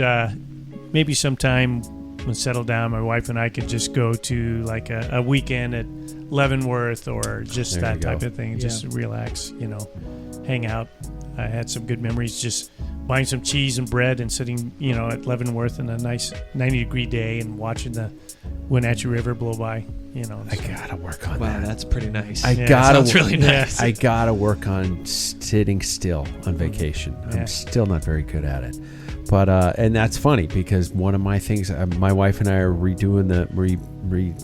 maybe sometime when settle down, my wife and I could just go to like a weekend at Leavenworth or just There that you type go. of thing. Just relax, hang out. I had some good memories just buying some cheese and bread and sitting, at Leavenworth in a nice 90-degree day and watching the Wenatchee River blow by. I gotta work on Wow, that. that's pretty nice. Sounds really nice. I gotta work on sitting still on vacation. Yeah. I'm still not very good at it. But and that's funny because one of my things, my wife and I are redoing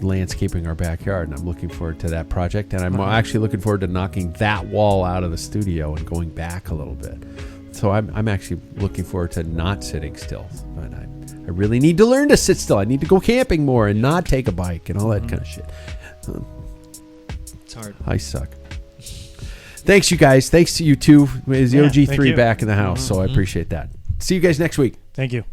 landscaping our backyard, and I'm looking forward to that project. And I'm actually looking forward to knocking that wall out of the studio and going back a little bit. So I'm actually looking forward to not sitting still. But I really need to learn to sit still. I need to go camping more and not take a bike and all that kind of shit. It's hard. I suck. Thanks, you guys. Thanks to you too. Is the Yeah, OG3 thank you. back in the house, so I appreciate that. See you guys next week. Thank you.